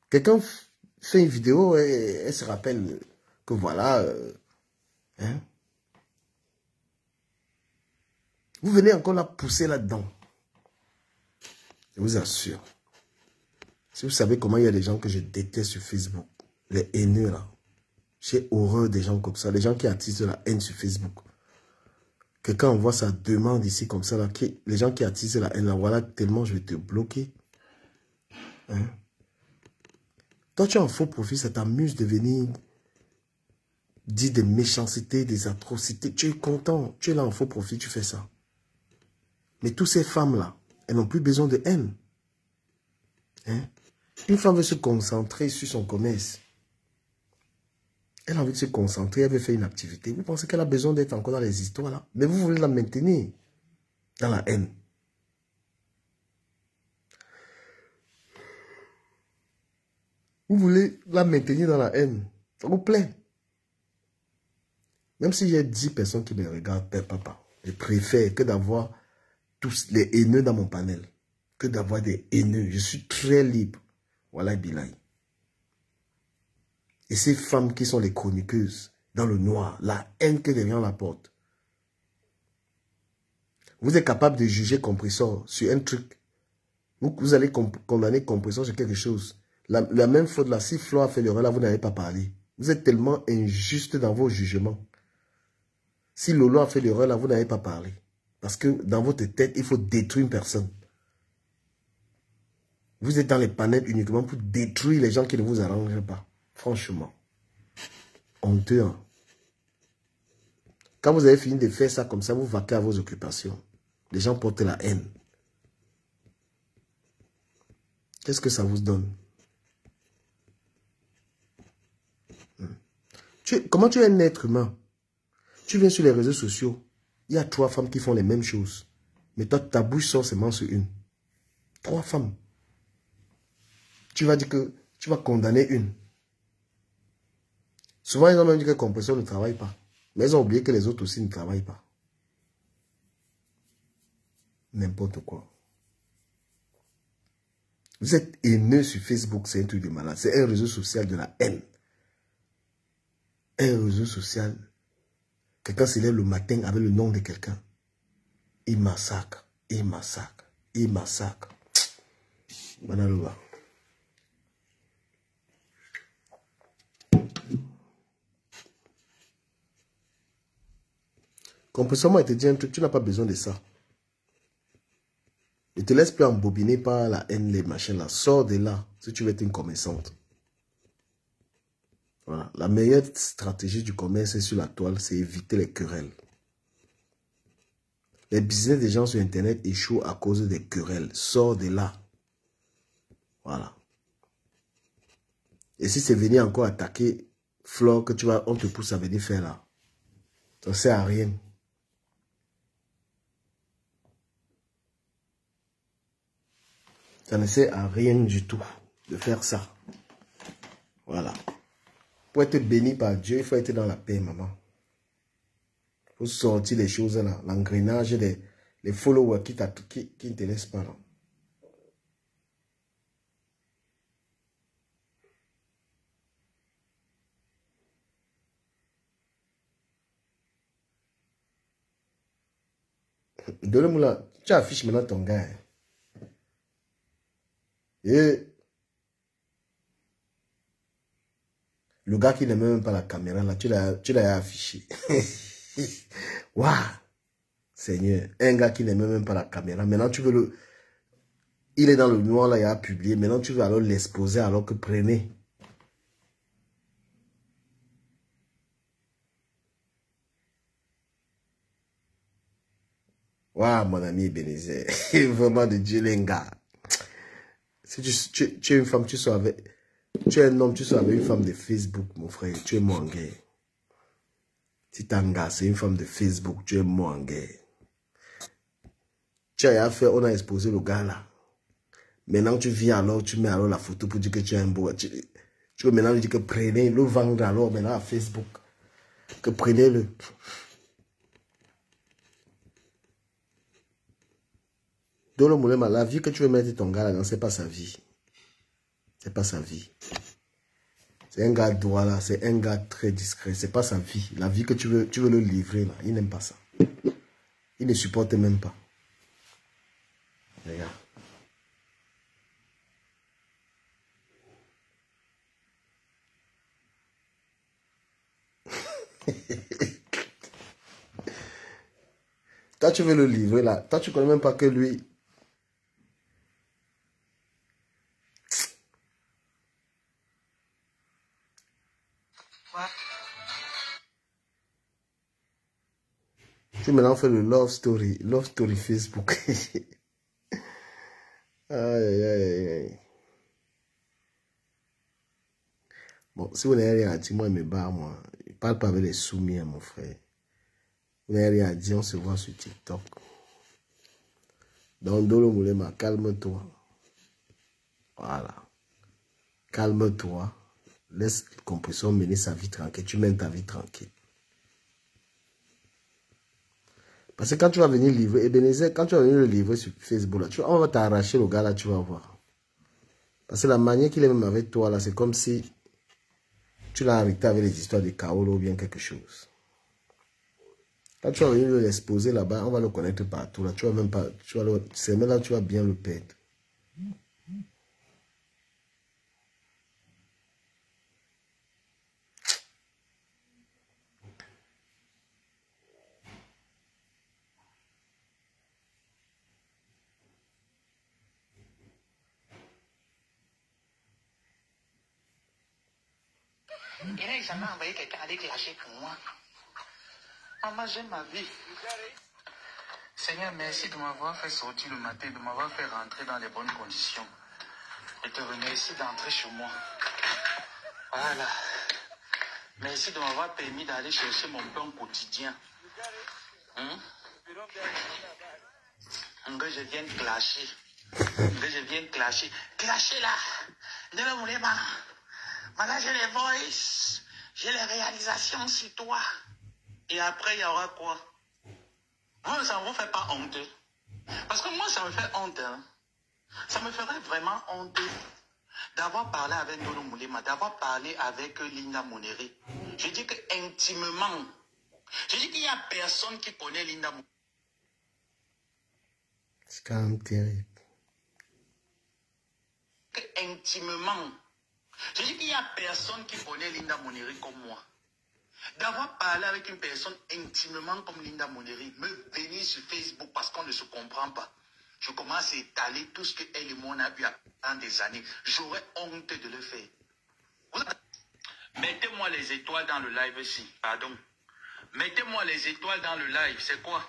Quelqu'un fait une vidéo et elle se rappelle que voilà. Hein? Vous venez encore la pousser là-dedans. Je vous assure. Si vous savez comment il y a des gens que je déteste sur Facebook, les haineux là, j'ai horreur des gens comme ça, les gens qui attisent la haine sur Facebook. Quelqu'un envoie sa demande ici comme ça, là, les gens qui attisent la haine là, voilà tellement je vais te bloquer. Hein? Toi tu es en faux profil, ça t'amuse de venir dire des méchancetés, des atrocités. Tu es content, tu es là en faux profil, tu fais ça. Mais toutes ces femmes là, elles n'ont plus besoin de haine. Hein? Une femme veut se concentrer sur son commerce. Elle a envie de se concentrer, elle veut faire une activité. Vous pensez qu'elle a besoin d'être encore dans les histoires là? Mais vous voulez la maintenir dans la haine. Vous voulez la maintenir dans la haine. Ça vous plaît? Même si j'ai 10 personnes qui me regardent, père, papa, je préfère que d'avoir tous les haineux dans mon panel. Que d'avoir des haineux. Je suis très libre. Voilà, Bilay. Et ces femmes qui sont les chroniqueuses, dans le noir, la haine que les gens apportent. Vous êtes capable de juger Compressor sur un truc. Vous allez condamner Compressor sur quelque chose. La même faute là, si Flo a fait l'erreur là, vous n'avez pas parlé. Vous êtes tellement injuste dans vos jugements. Si Lolo a fait l'erreur là, vous n'avez pas parlé. Parce que dans votre tête, il faut détruire une personne. Vous êtes dans les panels uniquement pour détruire les gens qui ne vous arrangent pas. Franchement. Honteux. Hein? Quand vous avez fini de faire ça comme ça, vous vaquez à vos occupations. Les gens portent la haine. Qu'est-ce que ça vous donne? Comment tu es un être humain? Tu viens sur les réseaux sociaux. Il y a 3 femmes qui font les mêmes choses. Mais toi, ta bouche sort seulement sur une. 3 femmes. Tu vas dire que tu vas condamner une. Souvent, ils ont même dit que Compressor ne travaille pas. Mais ils ont oublié que les autres aussi ne travaillent pas. N'importe quoi. Vous êtes haineux sur Facebook, c'est un truc de malade. C'est un réseau social de la haine. Un réseau social. Quelqu'un se lève le matin avec le nom de quelqu'un. Il massacre, il massacre, il massacre. Banaloba. Compressor, moi, je te dis un truc, tu n'as pas besoin de ça. Ne te laisse plus embobiner par la haine, les machins là. Sors de là si tu veux être une commerçante. Voilà. La meilleure stratégie du commerce sur la toile, c'est éviter les querelles. Les business des gens sur Internet échouent à cause des querelles. Sors de là. Voilà. Et si c'est venir encore attaquer Flore, que tu vas, on te pousse à venir faire là, ça ne sert à rien. Ça ne sert à rien du tout de faire ça. Voilà. Pour être béni par Dieu, il faut être dans la paix, maman. Il faut sortir les choses là, l'engrenage, les followers qui ne te laissent pas là. Donne-moi, tu affiches maintenant ton gars. Et le gars qui n'aime même pas la caméra, là, tu l'as affiché. Waouh! Seigneur, un gars qui n'aime même pas la caméra. Maintenant, tu veux le... Il est dans le noir, là, il a publié. Maintenant, tu veux alors l'exposer, alors que prenez. Waouh, mon ami Ebenezer. Vraiment de Dieu, les gars. Si tu es une femme, tu sois avec... Tu es un homme, tu sois avec une femme de Facebook, mon frère. Tu es mort en guerre. Si t'as un gars, c'est une femme de Facebook, tu es mort en guerre. Tu as fait, on a exposé le gars là. Maintenant, tu viens alors, tu mets alors la photo pour dire que tu es un beau. Tu veux maintenant lui dire que prenez, le vendre alors maintenant à Facebook. Que prenez-le. Dolo Moulema, la vie que tu veux mettre ton gars là, c'est pas sa vie. C'est pas sa vie. C'est un gars droit là, c'est un gars très discret. C'est pas sa vie. La vie que tu veux le livrer là, il n'aime pas ça. Il ne supporte même pas. Regarde. Toi, tu veux le livrer là. Toi, tu connais même pas que lui. Tu maintenant fais le love story Facebook. Aïe, aïe, aïe, aïe. Bon, si vous n'avez rien à dire, moi, il me barre, moi. Je ne parle pas avec les soumis, hein, mon frère. Vous n'avez rien à dire, on se voit sur TikTok. Donc, Dolo Moulema, calme-toi. Voilà. Calme-toi. Laisse le compresseur mener sa vie tranquille. Tu mènes ta vie tranquille. Parce que quand tu vas venir livrer, Ebenezer, quand tu vas venir le livrer sur Facebook, là, on va t'arracher le gars là, tu vas voir. Parce que la manière qu'il est même avec toi là, c'est comme si tu l'as arrêté avec les histoires de Kaolo ou bien quelque chose. Quand tu vas venir l'exposer là-bas, on va le connaître partout. Là. Tu vas même pas, c'est même là tu vas bien le perdre. Il n'a jamais envoyé quelqu'un aller clasher pour moi. Maman, j'aime ma vie. Seigneur, merci de m'avoir fait sortir le matin, de m'avoir fait rentrer dans les bonnes conditions. Je te remercie d'entrer chez moi. Voilà. Merci de m'avoir permis d'aller chercher mon pain quotidien. Que je vienne clasher. Que je vienne clasher. Clasher là. Ne le voulez pas. Maintenant, j'ai les voices. J'ai les réalisations sur toi. Et après, il y aura quoi? Moi, ça ne vous fait pas honte. Parce que moi, ça me fait honte. Hein. Ça me ferait vraiment honte d'avoir parlé avec Dolo Moulema, d'avoir parlé avec Linda Monéré. Je dis que intimement, je dis qu'il n'y a personne qui connaît Linda Monéré. C'est quand même terrible. Intimement, je dis qu'il n'y a personne qui connaît Linda Monéré comme moi. D'avoir parlé avec une personne intimement comme Linda Monéré, me venir sur Facebook parce qu'on ne se comprend pas. Je commence à étaler tout ce qu'elle et moi on a eu pendant des années. J'aurais honte de le faire. Mettez-moi les étoiles dans le live ici. Pardon. Mettez-moi les étoiles dans le live. C'est quoi?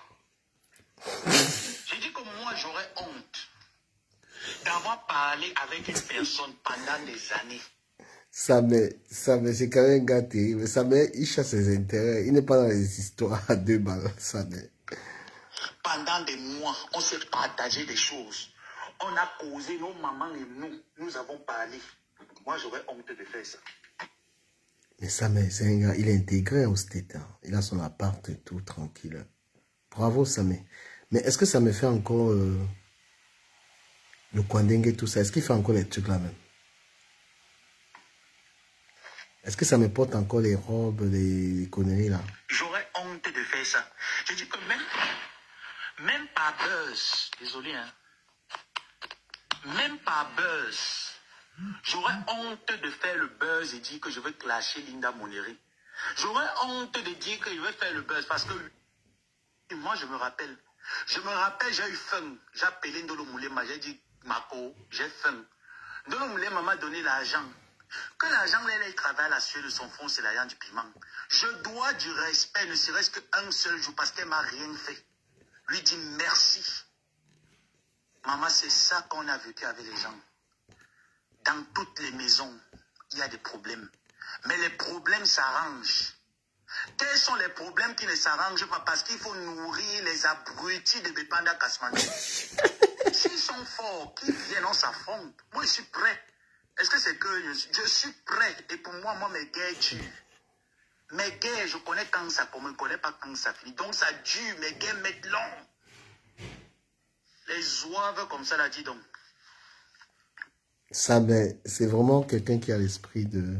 J'ai dit que moi j'aurais honte d'avoir parlé avec une personne pendant des années. Samé, c'est quand même un gars terrible. Samé, il cherche ses intérêts. Il n'est pas dans les histoires à 2 balles, Samé. Pendant des mois, on s'est partagé des choses. On a causé, nos mamans et nous avons parlé. Moi, j'aurais honte de faire ça. Mais Samé, c'est un gars, il est intégré au state. Hein. Il a son appart et tout, tranquille. Bravo, Samé. Mais est-ce que ça me fait encore le Kwandenge et tout ça? Est-ce qu'il fait encore les trucs là même? Est-ce que ça me porte encore les robes, les conneries là? J'aurais honte de faire ça. Je dis que même par buzz, désolé, hein, même par buzz, j'aurais honte de faire le buzz et dire que je veux clasher Linda Moneri. J'aurais honte de dire que je veux faire le buzz parce que moi je me rappelle, j'ai eu faim. J'ai appelé Ndolo Moulema, j'ai dit Mako, j'ai faim. Ndolo Moulema m'a donné l'argent. Que l'argent, là, il travaille à la sueur de son front, c'est l'argent du piment. Je dois du respect, ne serait-ce qu'un seul jour, parce qu'elle m'a rien fait. Lui dit merci. Maman, c'est ça qu'on a vécu avec les gens. Dans toutes les maisons, il y a des problèmes. Mais les problèmes s'arrangent. Quels sont les problèmes qui ne s'arrangent pas? Parce qu'il faut nourrir les abrutis de Bepanda Kasmane. S'ils sont forts, qu'ils viennent, on s'affronte. Moi, je suis prêt. Est-ce que c'est que je suis prêt? Et pour moi, mes guerres tuent. Mes guerres, je connais quand ça commence, je ne connais pas quand ça finit. Donc ça dure, mes guerres mettent long. Les zouaves comme ça, là, dis donc. Ça, ben, c'est vraiment quelqu'un qui a l'esprit de...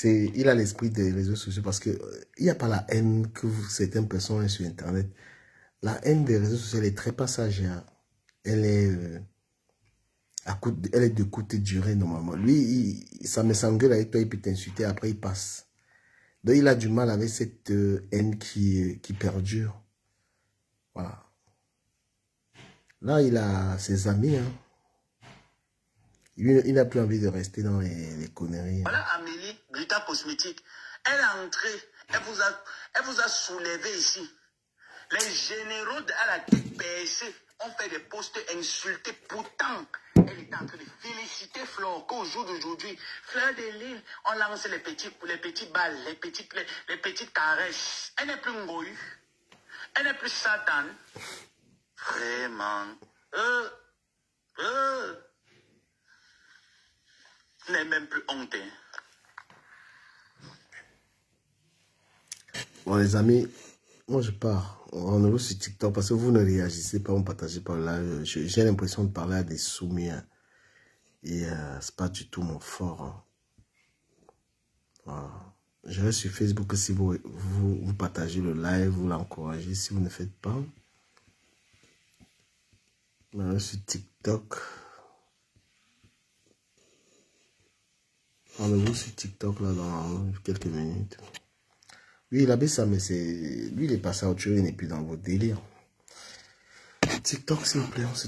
Il a l'esprit des réseaux sociaux parce que il n'y a pas la haine que certaines personnes ont sur Internet. La haine des réseaux sociaux, elle est très passagère. Elle est... elle est de courte durée normalement. Lui, ça me s'engueule avec toi, il peut t'insulter, après il passe. Donc il a du mal avec cette haine qui perdure. Voilà. Là, il a ses amis. Hein. Il n'a plus envie de rester dans les conneries. Voilà Amélie, Grita Cosmétique. Elle est entrée, elle vous a soulevé ici. Les généraux de la TPS ont fait des posts insultés. Pourtant, elle était en train de féliciter Flore qu'au jour d'aujourd'hui, Fleur de Lille, on lance les petits balles, les petites caresses. Elle n'est plus Ngoyu. Elle n'est plus Satan. Vraiment. Elle n'est même plus honte. Bon les amis, moi je pars. On est sur TikTok parce que vous ne réagissez pas, vous ne partagez pas là. J'ai l'impression de parler à des soumis. Hein. Et c'est pas du tout mon fort. Hein. Voilà. Je reste sur Facebook si vous partagez le live, vous l'encouragez. Si vous ne faites pas. Je reste sur TikTok. Rendez-vous sur TikTok là dans quelques minutes. Lui, il a ça, mais c'est... Lui, il est passé à autre chose, il n'est plus dans vos délires. TikTok, s'il vous plaît, on se trouve.